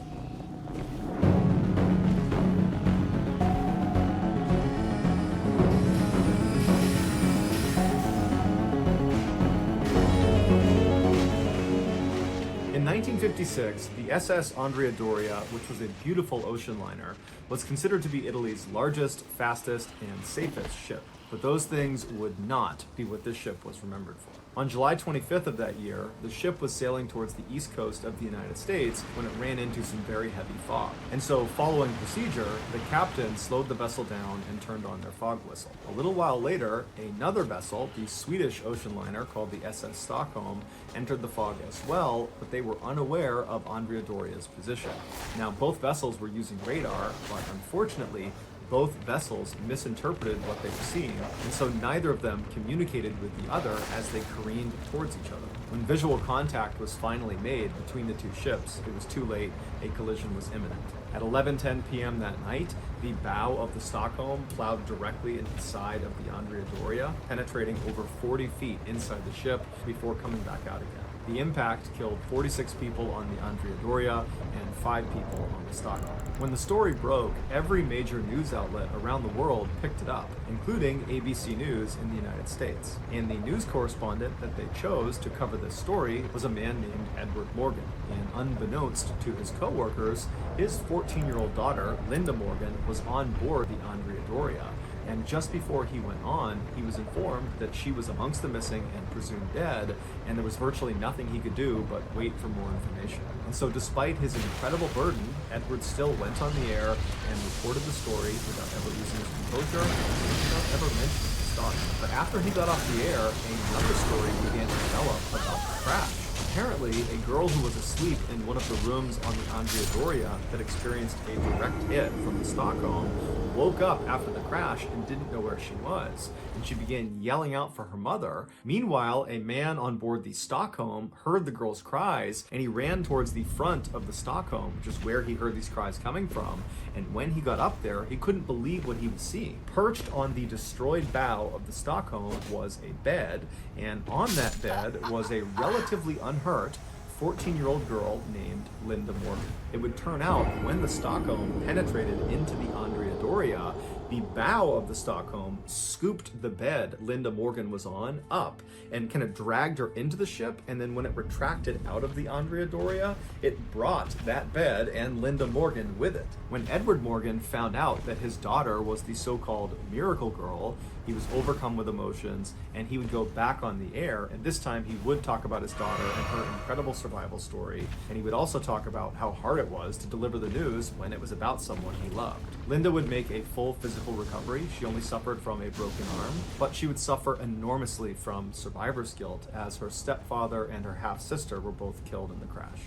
In 1956, the SS Andrea Doria, which was a beautiful ocean liner, was considered to be Italy's largest, fastest, and safest ship. But those things would not be what this ship was remembered for. On July 25th of that year, the ship was sailing towards the east coast of the United States when it ran into some very heavy fog. And so, following procedure, the captain slowed the vessel down and turned on their fog whistle. A little while later, another vessel, the Swedish ocean liner called the SS Stockholm, entered the fog as well, but they were unaware of Andrea Doria's position. Now, both vessels were using radar, but unfortunately, both vessels misinterpreted what they were seeing, and so neither of them communicated with the other as they careened towards each other. When visual contact was finally made between the 2 ships, it was too late. A collision was imminent. At 11:10 p.m. that night, the bow of the Stockholm plowed directly into the side of the Andrea Doria, penetrating over 40 feet inside the ship before coming back out again. The impact killed 46 people on the Andrea Doria and 5 people on the Stockholm. When the story broke, every major news outlet around the world picked it up, including ABC News in the United States. And the news correspondent that they chose to cover this story was a man named Edward Morgan. And unbeknownst to his co-workers, his 14-year-old daughter, Linda Morgan, was on board the Andrea Doria. And just before he went on, he was informed that she was amongst the missing and presumed dead, and there was virtually nothing he could do but wait for more information. And so despite his incredible burden, Edward still went on the air and reported the story without ever losing his composure and without ever mentioning his daughter. But after he got off the air, another story began to develop about the crash. Apparently, a girl who was asleep in one of the rooms on the Andrea Doria that experienced a direct hit from the Stockholm woke up after the crash and didn't know where she was, and she began yelling out for her mother. Meanwhile, a man on board the Stockholm heard the girl's cries, and he ran towards the front of the Stockholm, which is where he heard these cries coming from, and when he got up there, he couldn't believe what he was seeing. Perched on the destroyed bow of the Stockholm was a bed, and on that bed was a relatively unhurt 14-year-old girl named Linda Morgan. It would turn out when the Stockholm penetrated into the Andrea Doria, the bow of the Stockholm scooped the bed Linda Morgan was on up and kind of dragged her into the ship, and then when it retracted out of the Andrea Doria, it brought that bed and Linda Morgan with it. When Edward Morgan found out that his daughter was the so-called miracle girl, he was overcome with emotions, and he would go back on the air, and this time he would talk about his daughter and her incredible survival story, and he would also talk about how hard it was to deliver the news when it was about someone he loved. Linda would make a full physical recovery. She only suffered from a broken arm, but she would suffer enormously from survivor's guilt, as her stepfather and her half-sister were both killed in the crash.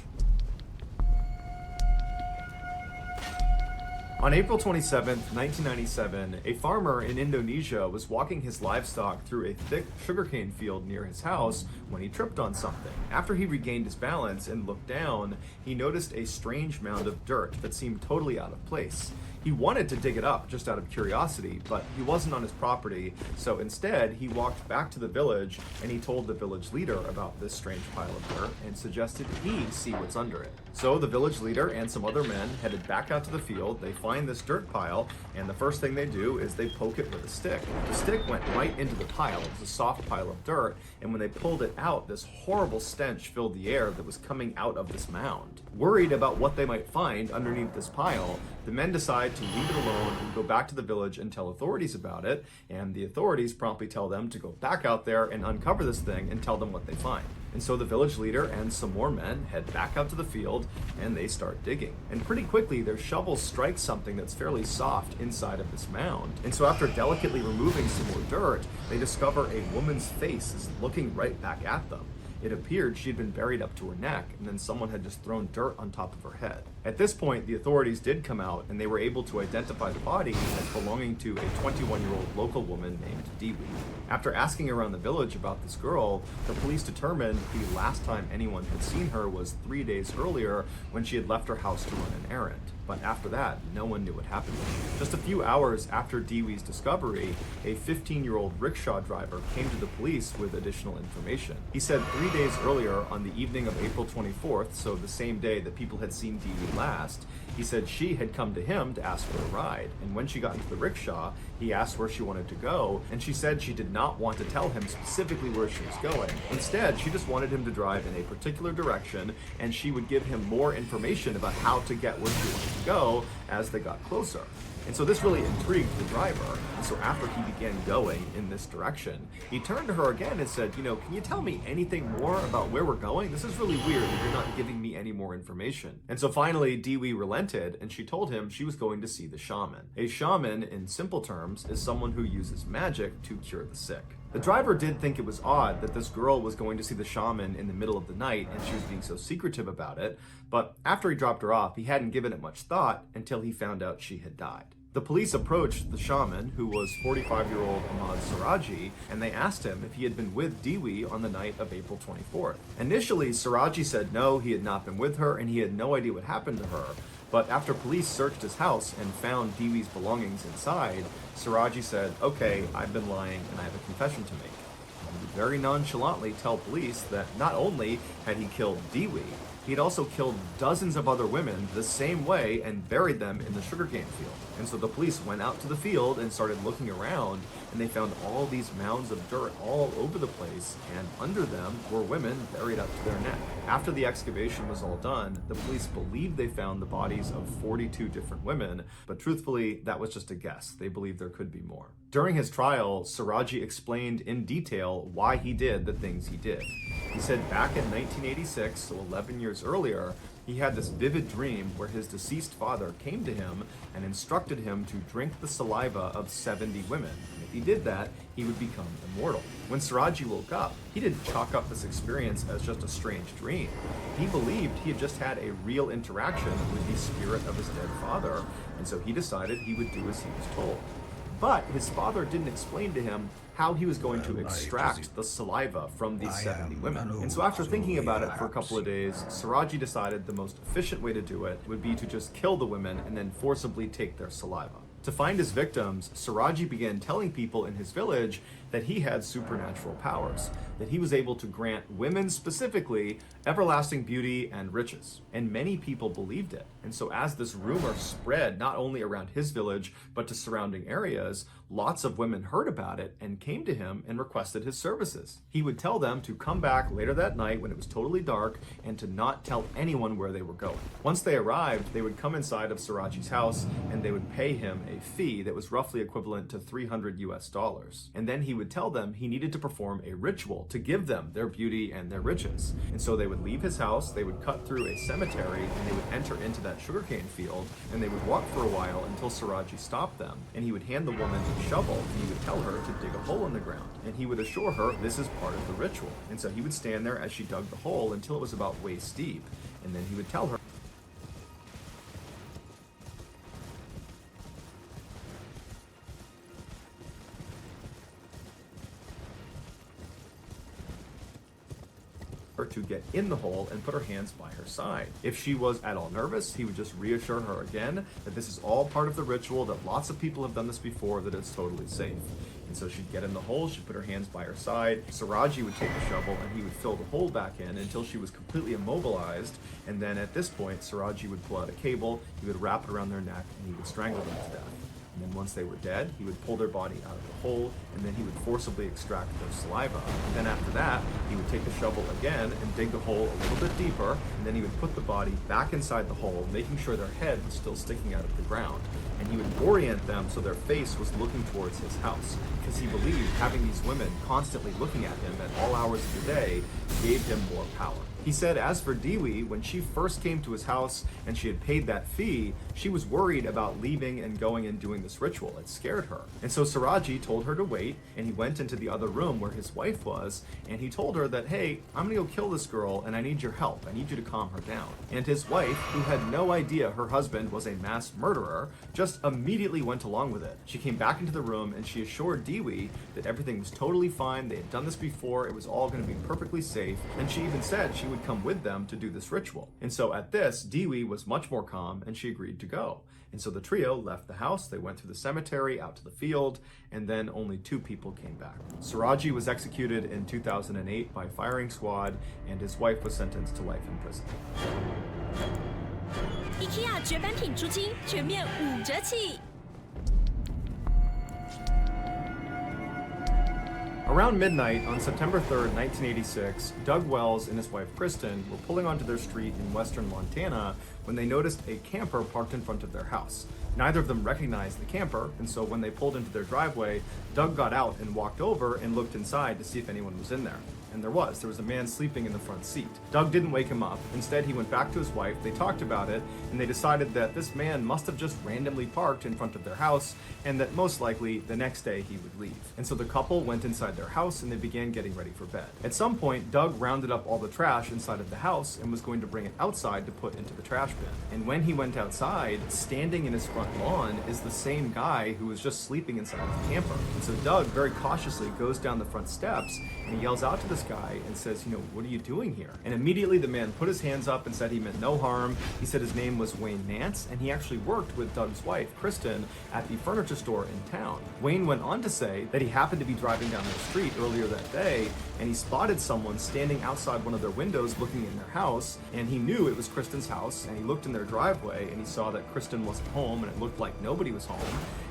On April 27, 1997, a farmer in Indonesia was walking his livestock through a thick sugarcane field near his house when he tripped on something. After he regained his balance and looked down, he noticed a strange mound of dirt that seemed totally out of place. He wanted to dig it up just out of curiosity, but he wasn't on his property, so instead he walked back to the village and he told the village leader about this strange pile of dirt and suggested he see what's under it. So the village leader and some other men headed back out to the field. They find this dirt pile, and the first thing they do is they poke it with a stick. The stick went right into the pile. It was a soft pile of dirt, and when they pulled it out, this horrible stench filled the air that was coming out of this mound. Worried about what they might find underneath this pile, the men decide to leave it alone and go back to the village and tell authorities about it, and the authorities promptly tell them to go back out there and uncover this thing and tell them what they find. And so the village leader and some more men head back out to the field and they start digging. And pretty quickly their shovels strike something that's fairly soft inside of this mound. And so after delicately removing some more dirt, they discover a woman's face is looking right back at them. It appeared she'd been buried up to her neck, and then someone had just thrown dirt on top of her head. At this point, the authorities did come out, and they were able to identify the body as belonging to a 21-year-old local woman named Dewey. After asking around the village about this girl, the police determined the last time anyone had seen her was 3 days earlier when she had left her house to run an errand. But after that, no one knew what happened to her. Just a few hours after Dewey's discovery, a 15-year-old rickshaw driver came to the police with additional information. He said 3 days earlier, on the evening of April 24th, so the same day that people had seen Dewey last, he said she had come to him to ask for a ride. And when she got into the rickshaw, he asked where she wanted to go, and she said she did not want to tell him specifically where she was going. Instead, she just wanted him to drive in a particular direction, and she would give him more information about how to get where she wanted to go as they got closer. And so this really intrigued the driver. And so after he began going in this direction, he turned to her again and said, can you tell me anything more about where we're going? This is really weird that you're not giving me any more information. And so finally, Dewey relented, and she told him she was going to see the shaman. A shaman, in simple terms, is someone who uses magic to cure the sick. The driver did think it was odd that this girl was going to see the shaman in the middle of the night and she was being so secretive about it, but after he dropped her off, he hadn't given it much thought until he found out she had died. The police approached the shaman, who was 45-year-old Ahmad Siraji, and they asked him if he had been with Dewey on the night of April 24th. Initially, Siraji said no, he had not been with her, and he had no idea what happened to her. But after police searched his house and found Dewey's belongings inside, Siraji said, okay, I've been lying and I have a confession to make. He would very nonchalantly tell police that not only had he killed Dewey, he had also killed dozens of other women the same way and buried them in the sugarcane field. And so the police went out to the field and started looking around, and they found all these mounds of dirt all over the place, and under them were women buried up to their neck. After the excavation was all done, the police believed they found the bodies of 42 different women, but truthfully, that was just a guess. They believed there could be more. During his trial, Siraji explained in detail why he did the things he did. He said back in 1986, so 11 years earlier, he had this vivid dream where his deceased father came to him and instructed him to drink the saliva of 70 women. And if he did that, he would become immortal. When Siraji woke up, he didn't chalk up this experience as just a strange dream. He believed he had just had a real interaction with the spirit of his dead father, and so he decided he would do as he was told. But his father didn't explain to him how he was going to extract the saliva from these 70 women. And so after thinking about it for a couple of days, Siraji decided the most efficient way to do it would be to just kill the women and then forcibly take their saliva. To find his victims, Siraji began telling people in his village that he had supernatural powers, that he was able to grant women specifically everlasting beauty and riches. And many people believed it. And so as this rumor spread not only around his village, but to surrounding areas, lots of women heard about it and came to him and requested his services. He would tell them to come back later that night when it was totally dark and to not tell anyone where they were going. Once they arrived, they would come inside of Siraji's house and they would pay him a fee that was roughly equivalent to $300 US. And then he would tell them he needed to perform a ritual to give them their beauty and their riches. And so they would leave his house, they would cut through a cemetery, and they would enter into that sugarcane field, and they would walk for a while until Siraji stopped them, and he would hand the woman a shovel, and he would tell her to dig a hole in the ground, and he would assure her this is part of the ritual. And so he would stand there as she dug the hole until it was about waist deep, and then he would tell her to get in the hole and put her hands by her side. If she was at all nervous, he would just reassure her again that this is all part of the ritual, that lots of people have done this before, that it's totally safe. And so she'd get in the hole, she'd put her hands by her side, Siraji would take the shovel and he would fill the hole back in until she was completely immobilized, and then at this point Siraji would pull out a cable, he would wrap it around their neck, and he would strangle them to death. And then once they were dead, he would pull their body out of the hole, and then he would forcibly extract their saliva. And then after that, he would take the shovel again and dig the hole a little bit deeper, and then he would put the body back inside the hole, making sure their head was still sticking out of the ground. And he would orient them so their face was looking towards his house, because he believed having these women constantly looking at him at all hours of the day gave him more power. He said as for Dewi, when she first came to his house and she had paid that fee, she was worried about leaving and going and doing this ritual. It scared her. And so Siraji told her to wait, and he went into the other room where his wife was, and he told her that, hey, I'm gonna go kill this girl and I need your help. I need you to calm her down. And his wife, who had no idea her husband was a mass murderer, just immediately went along with it. She came back into the room and she assured Dewi that everything was totally fine. They had done this before. It was all gonna be perfectly safe. And she even said she would come with them to do this ritual. And so at this, Dewi was much more calm and she agreed to go. And so the trio left the house, they went through the cemetery, out to the field, and then only 2 people came back. Siraji was executed in 2008 by firing squad, and his wife was sentenced to life in prison. IKEA 绝版品出清，全面5折起。 Around midnight on September 3rd, 1986, Doug Wells and his wife Kristen were pulling onto their street in western Montana when they noticed a camper parked in front of their house. Neither of them recognized the camper, and so when they pulled into their driveway, Doug got out and walked over and looked inside to see if anyone was in there. And there was a man sleeping in the front seat. Doug didn't wake him up. Instead, he went back to his wife, they talked about it, and they decided that this man must have just randomly parked in front of their house, and that most likely the next day he would leave. And so the couple went inside their house and they began getting ready for bed. At some point, Doug rounded up all the trash inside of the house and was going to bring it outside to put into the trash bin. And when he went outside, standing in his front lawn is the same guy who was just sleeping inside of the camper. And so Doug very cautiously goes down the front steps and he yells out to this guy and says, what are you doing here? And immediately the man put his hands up and said he meant no harm. He said his name was Wayne Nance, and he actually worked with Doug's wife, Kristen, at the furniture store in town. Wayne went on to say that he happened to be driving down the street earlier that day, and he spotted someone standing outside one of their windows looking in their house, and he knew it was Kristen's house, and he looked in their driveway, and he saw that Kristen wasn't home, and it looked like nobody was home,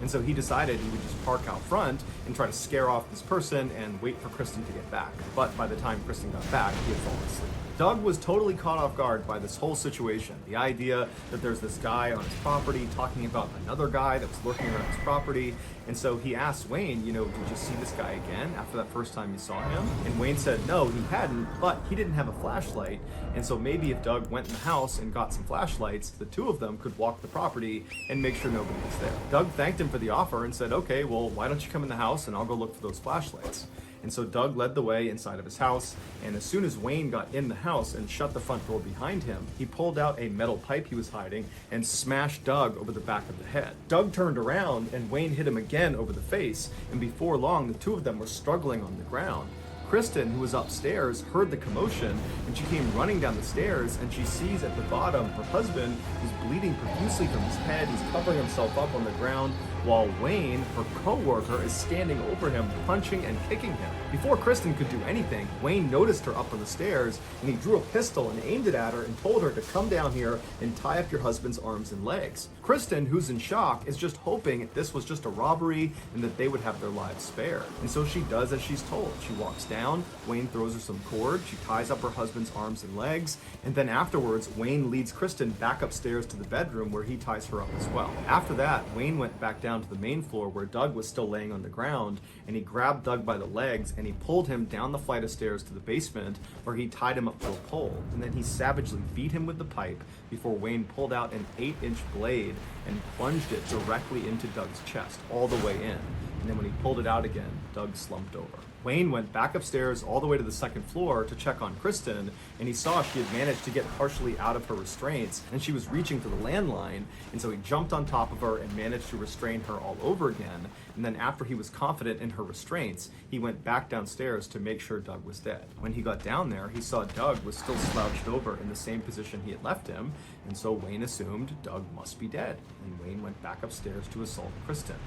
and so he decided he would just park out front and try to scare off this person and wait for Kristen to get back. But by the time Kristen got back, he had fallen asleep. Doug was totally caught off guard by this whole situation. The idea that there's this guy on his property talking about another guy that was lurking around his property. And so he asked Wayne, did you see this guy again after that first time you saw him? And Wayne said no, he hadn't, but he didn't have a flashlight. And so maybe if Doug went in the house and got some flashlights, the 2 of them could walk the property and make sure nobody was there. Doug thanked him for the offer and said, okay, well, why don't you come in the house and I'll go look for those flashlights. And so Doug led the way inside of his house, and as soon as Wayne got in the house and shut the front door behind him, he pulled out a metal pipe he was hiding and smashed Doug over the back of the head. Doug turned around and Wayne hit him again over the face, and before long the 2 of them were struggling on the ground. Kristen, who was upstairs, heard the commotion, and she came running down the stairs, and she sees at the bottom her husband, who's bleeding profusely from his head. He's covering himself up on the ground, while Wayne, her co-worker, is standing over him, punching and kicking him. Before Kristen could do anything, Wayne noticed her up on the stairs, and he drew a pistol and aimed it at her and told her to come down here and tie up your husband's arms and legs. Kristen, who's in shock, is just hoping this was just a robbery and that they would have their lives spared. And so she does as she's told. She walks down, Wayne throws her some cord, she ties up her husband's arms and legs, and then afterwards, Wayne leads Kristen back upstairs to the bedroom where he ties her up as well. After that, Wayne went back down to the main floor where Doug was still laying on the ground, and he grabbed Doug by the legs and he pulled him down the flight of stairs to the basement where he tied him up to a pole, and then he savagely beat him with the pipe before Wayne pulled out an 8-inch blade and plunged it directly into Doug's chest all the way in. And then when he pulled it out again, Doug slumped over. Wayne went back upstairs all the way to the second floor to check on Kristen, and he saw she had managed to get partially out of her restraints, and she was reaching for the landline, and so he jumped on top of her and managed to restrain her all over again. And then after he was confident in her restraints, he went back downstairs to make sure Doug was dead. When he got down there, he saw Doug was still slouched over in the same position he had left him, and so Wayne assumed Doug must be dead, and Wayne went back upstairs to assault Kristen.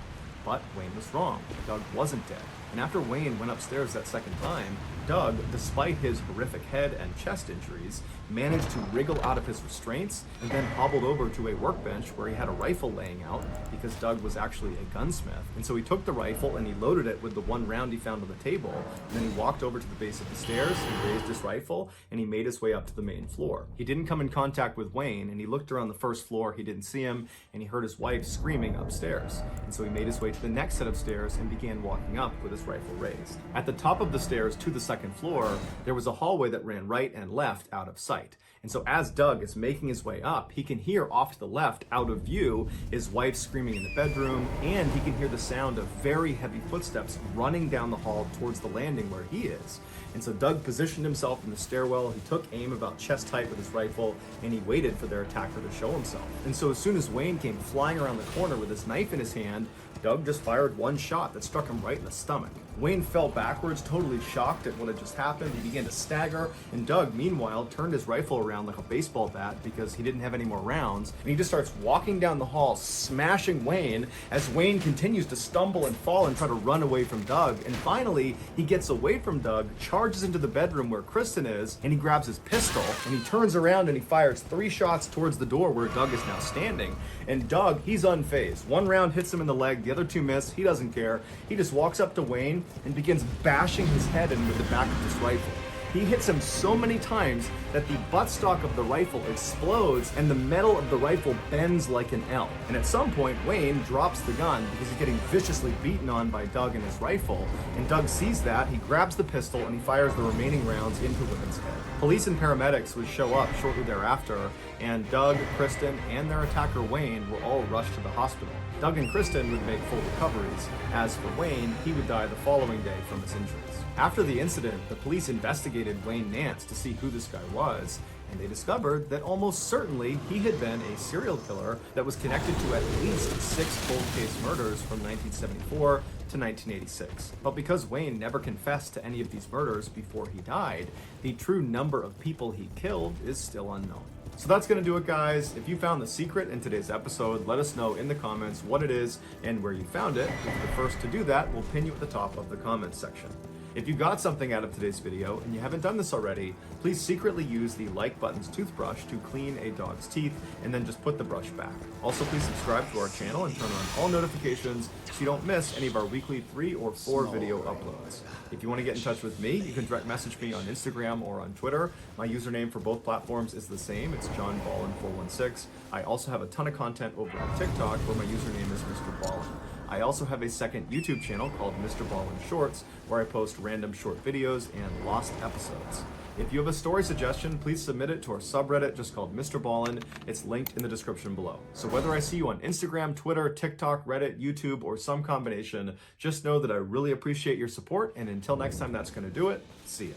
But Wayne was wrong. Doug wasn't dead. And after Wayne went upstairs that second time, Doug, despite his horrific head and chest injuries, managed to wriggle out of his restraints and then hobbled over to a workbench where he had a rifle laying out because Doug was actually a gunsmith. And so he took the rifle and he loaded it with the one round he found on the table. And then he walked over to the base of the stairs, he raised his rifle, and he made his way up to the main floor. He didn't come in contact with Wayne, and he looked around the first floor, he didn't see him, and he heard his wife screaming upstairs. And so he made his way to the next set of stairs and began walking up with his rifle raised. At the top of the stairs to the second floor, there was a hallway that ran right and left out of sight. And so as Doug is making his way up, he can hear off to the left, out of view, his wife screaming in the bedroom, and he can hear the sound of very heavy footsteps running down the hall towards the landing where he is. And so Doug positioned himself in the stairwell, he took aim about chest height with his rifle, and he waited for their attacker to show himself. And so as soon as Wayne came flying around the corner with his knife in his hand, Doug just fired one shot that struck him right in the stomach. Wayne fell backwards, totally shocked at what had just happened. He began to stagger, and Doug, meanwhile, turned his rifle around like a baseball bat because he didn't have any more rounds, and he just starts walking down the hall, smashing Wayne as Wayne continues to stumble and fall and try to run away from Doug. And finally, he gets away from Doug, charges into the bedroom where Kristen is, and he grabs his pistol, and he turns around and he fires 3 shots towards the door where Doug is now standing. And Doug, he's unfazed. One round hits him in the leg, the other 2 miss. He doesn't care. He just walks up to Wayne and begins bashing his head in with the back of his rifle. He hits him so many times that the buttstock of the rifle explodes and the metal of the rifle bends like an L. And at some point, Wayne drops the gun because he's getting viciously beaten on by Doug and his rifle. And Doug sees that, he grabs the pistol, and he fires the remaining rounds into Women's head. Police and paramedics would show up shortly thereafter, and Doug, Kristen, and their attacker Wayne were all rushed to the hospital. Doug and Kristen would make full recoveries. As for Wayne, he would die the following day from his injuries. After the incident, the police investigated Wayne Nance to see who this guy was, and they discovered that almost certainly he had been a serial killer that was connected to at least 6 cold case murders from 1974 to 1986. But because Wayne never confessed to any of these murders before he died, the true number of people he killed is still unknown. So that's going to do it, guys. If you found the secret in today's episode, let us know in the comments what it is and where you found it. If you're the first to do that, we'll pin you at the top of the comments section. If you got something out of today's video and you haven't done this already, please secretly use the like button's toothbrush to clean a dog's teeth and then just put the brush back. Also, please subscribe to our channel and turn on all notifications so you don't miss any of our weekly 3 or 4 video uploads. If you want to get in touch with me, you can direct message me on Instagram or on Twitter. My username for both platforms is the same. It's JohnBallin416. I also have a ton of content over on TikTok where my username is Mr. Ballin. I also have a second YouTube channel called Mr. Ballin Shorts, where I post random short videos and lost episodes. If you have a story suggestion, please submit it to our subreddit just called Mr. Ballin. It's linked in the description below. So whether I see you on Instagram, Twitter, TikTok, Reddit, YouTube, or some combination, just know that I really appreciate your support, and until next time, that's going to do it. See ya.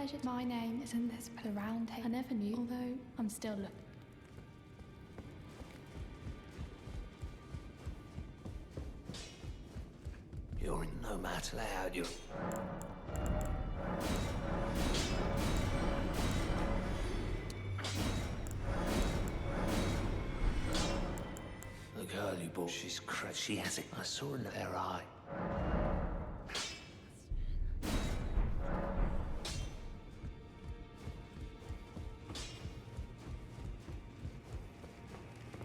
treasure. My name is in this round table. I never knew, although I'm still looking. You're in no match loud, you. The girl you bought, she's crazy. She has it. I saw in her eye.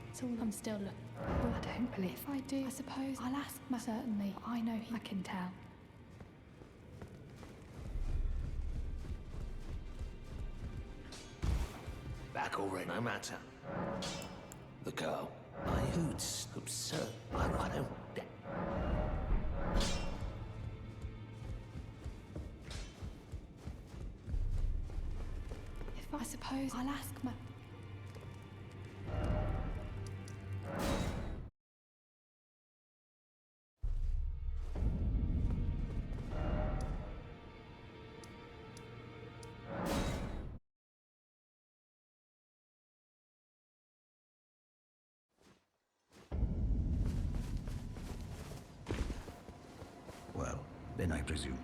It's all I'm still looking. Well, I don't believe. If I do, I suppose I'll ask my certainly. I know I can tell. Back already, no matter. The girl. I hoots. Absurd. I don't. If I suppose I'll ask my. Well, then I presume.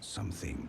Something.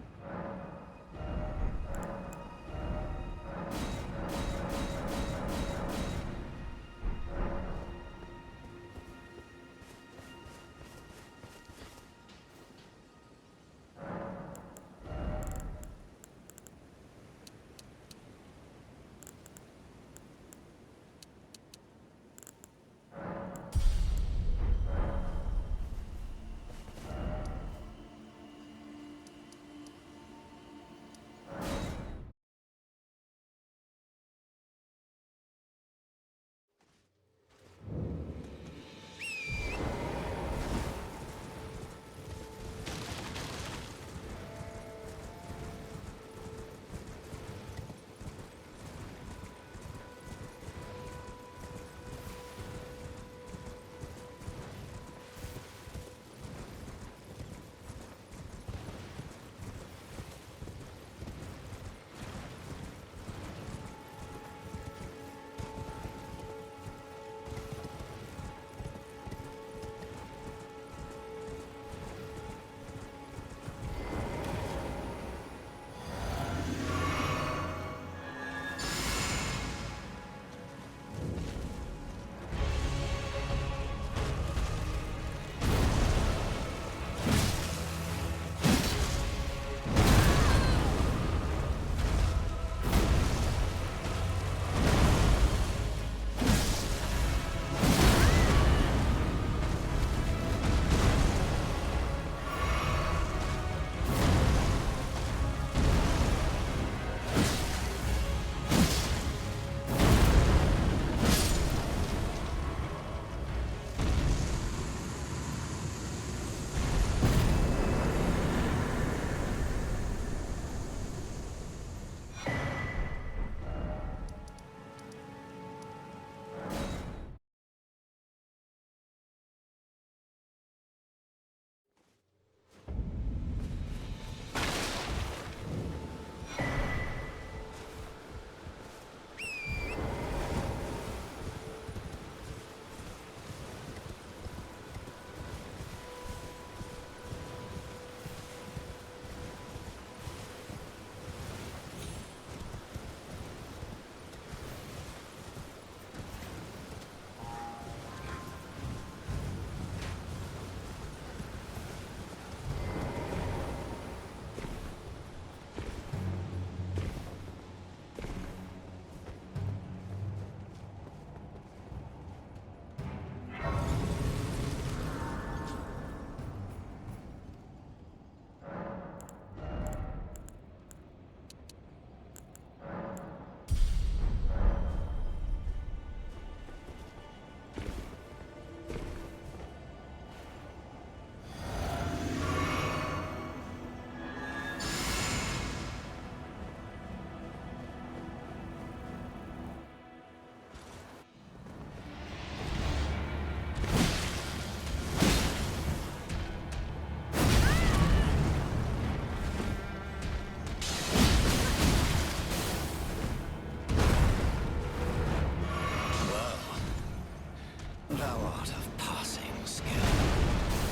Thou art of passing skill.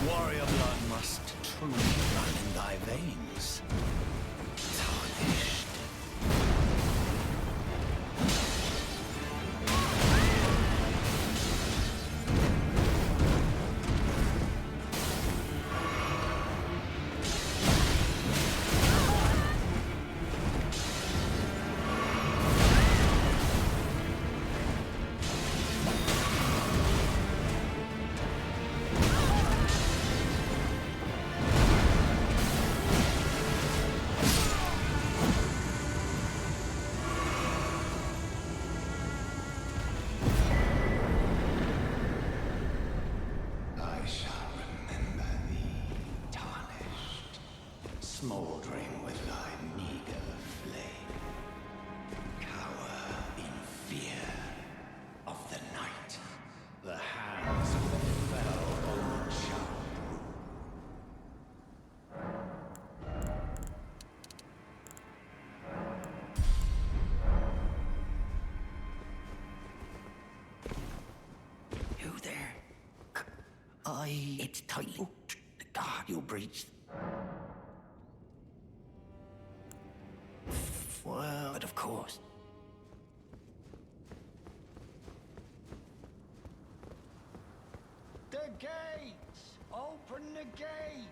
Warrior blood must truly run in thy veins. Tarnished. Smoldering with thy meager flame, cower in fear of the night, the hands of the fell old shall rule. You there? It's tight. Oh, God, you breached. Well, but of course. The gates! Open the gates!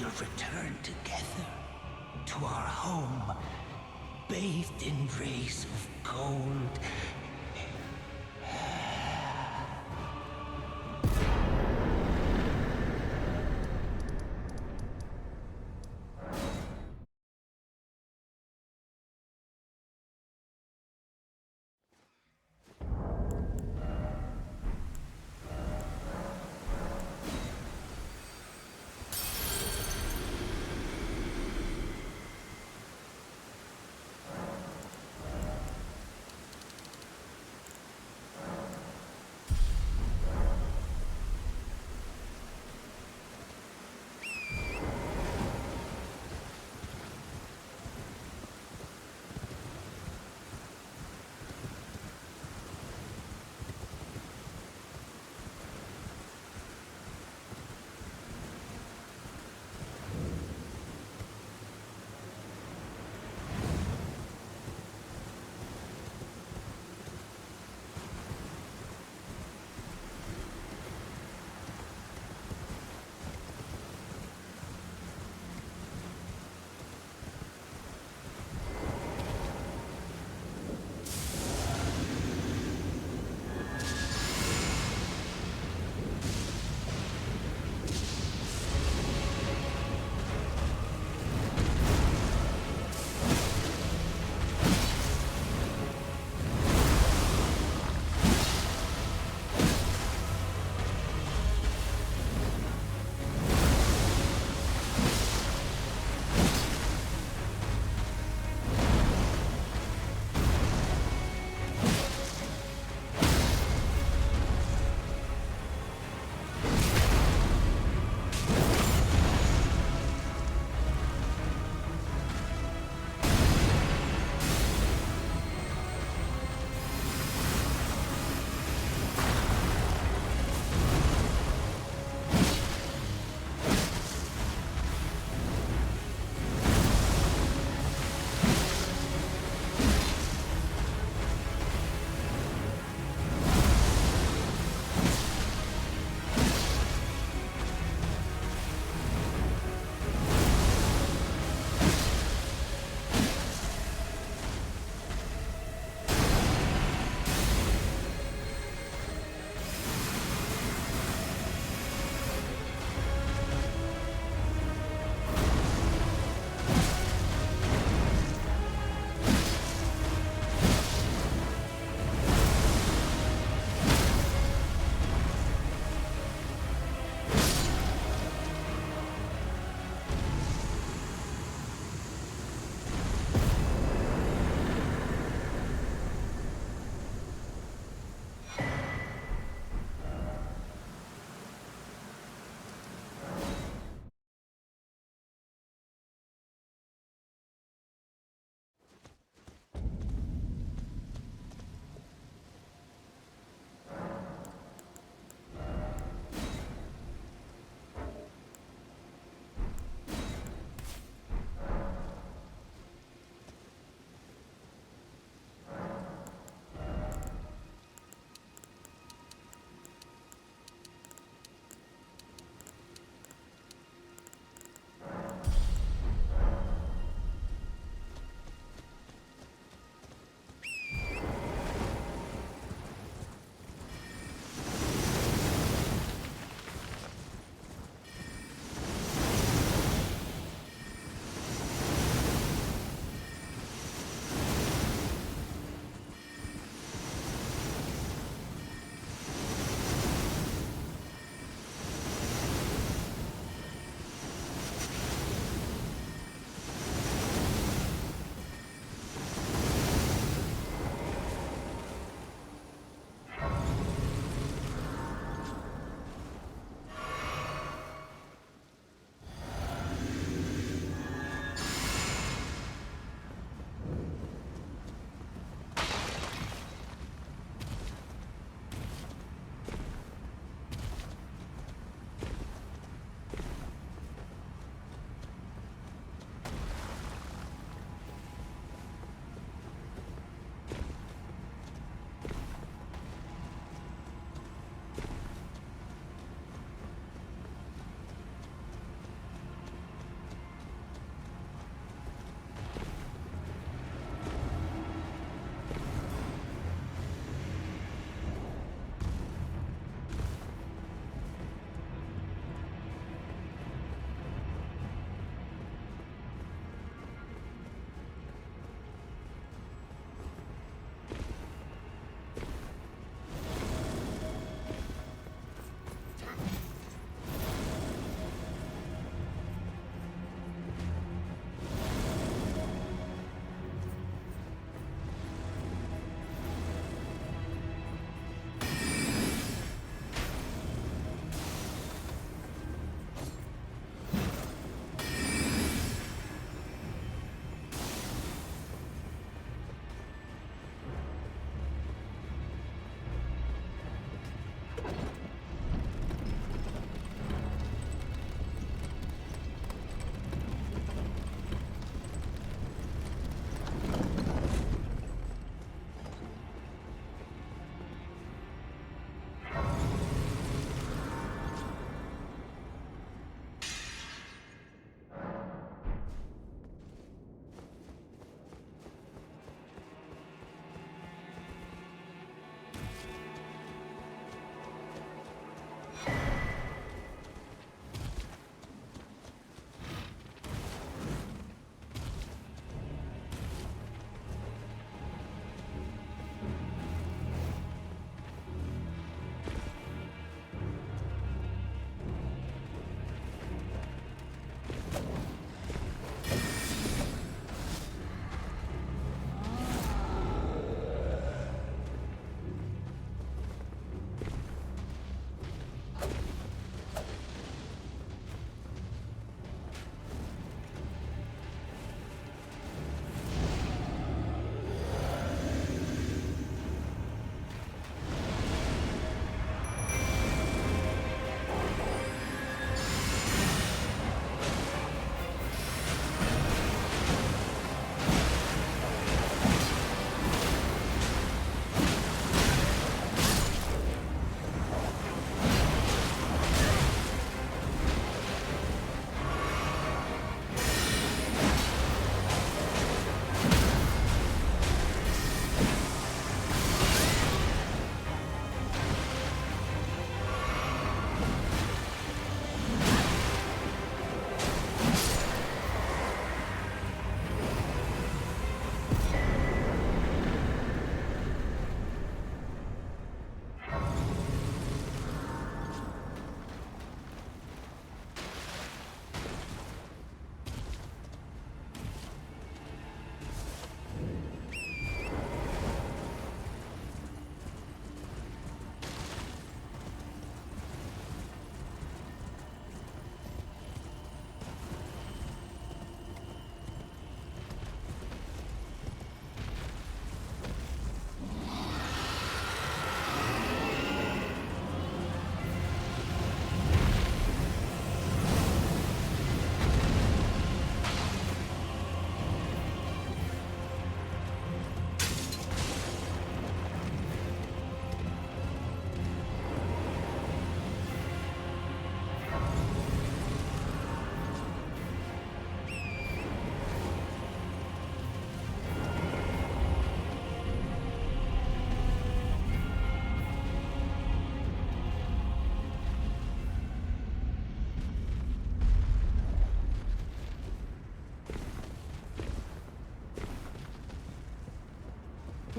we'll return together to our home, bathed in rays of gold.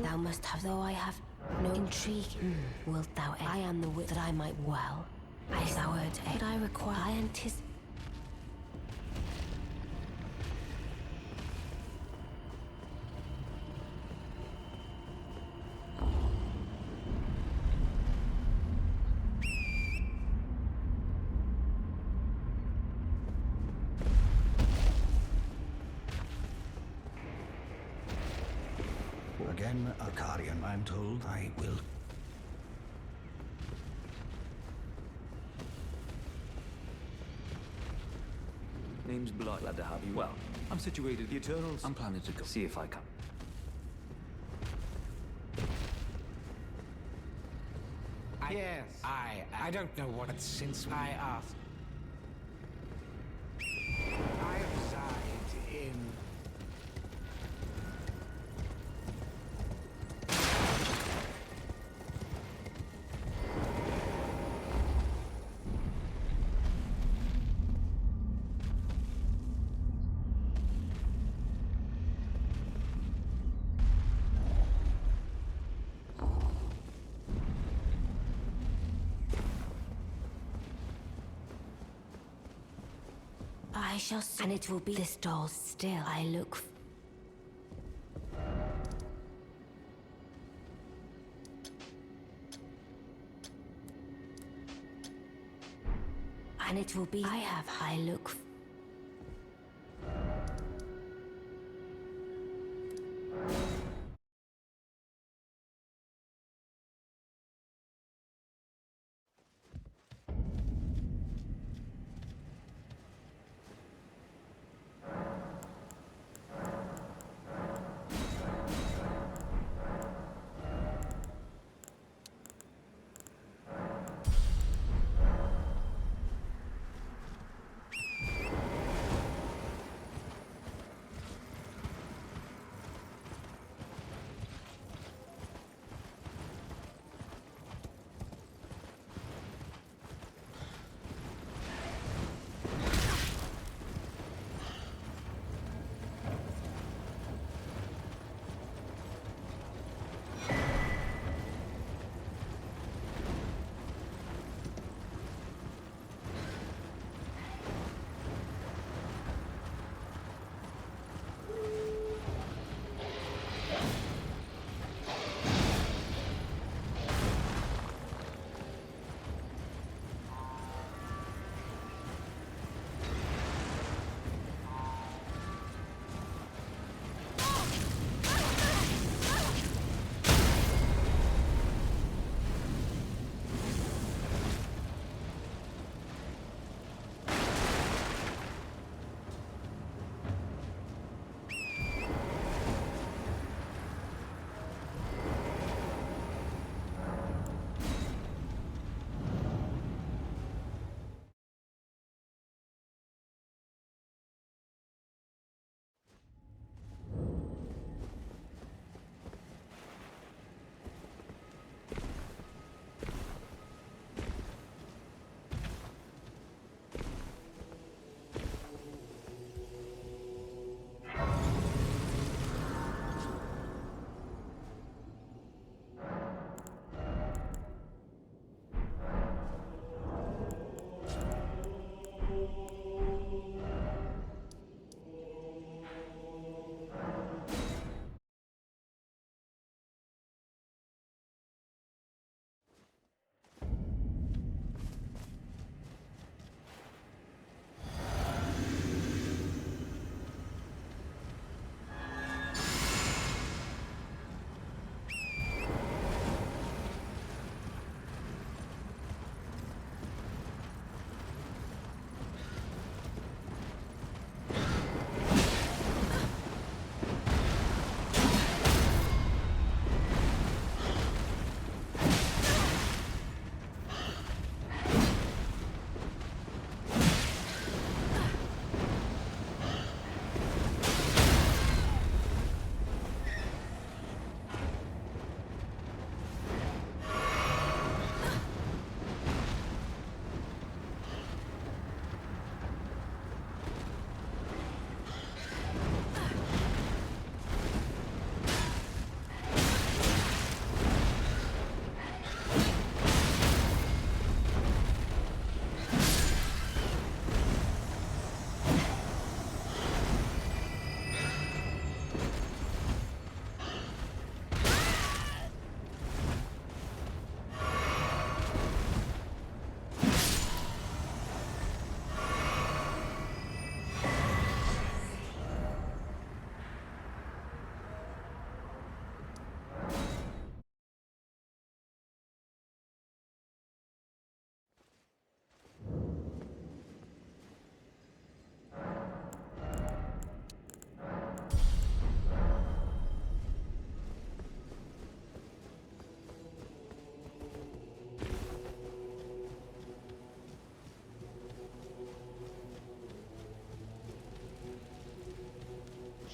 Thou must have, though I have no intrigue. Wilt thou? I am the wit that I might well. I thou art, but I require. I anticipate. Again, Akarian, I'm told. I will. Name's Blood. Glad to have you. Well, I'm situated. The Eternals. I'm planning to go see if I can. Yes. I don't know what, but since I asked. I reside in. I shall see, and it will be this doll still. I look. And it will be. I have. I look.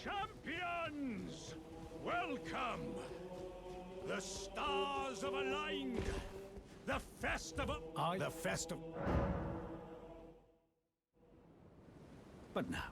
Champions! Welcome! The stars have aligned! The festival... The festival... But now,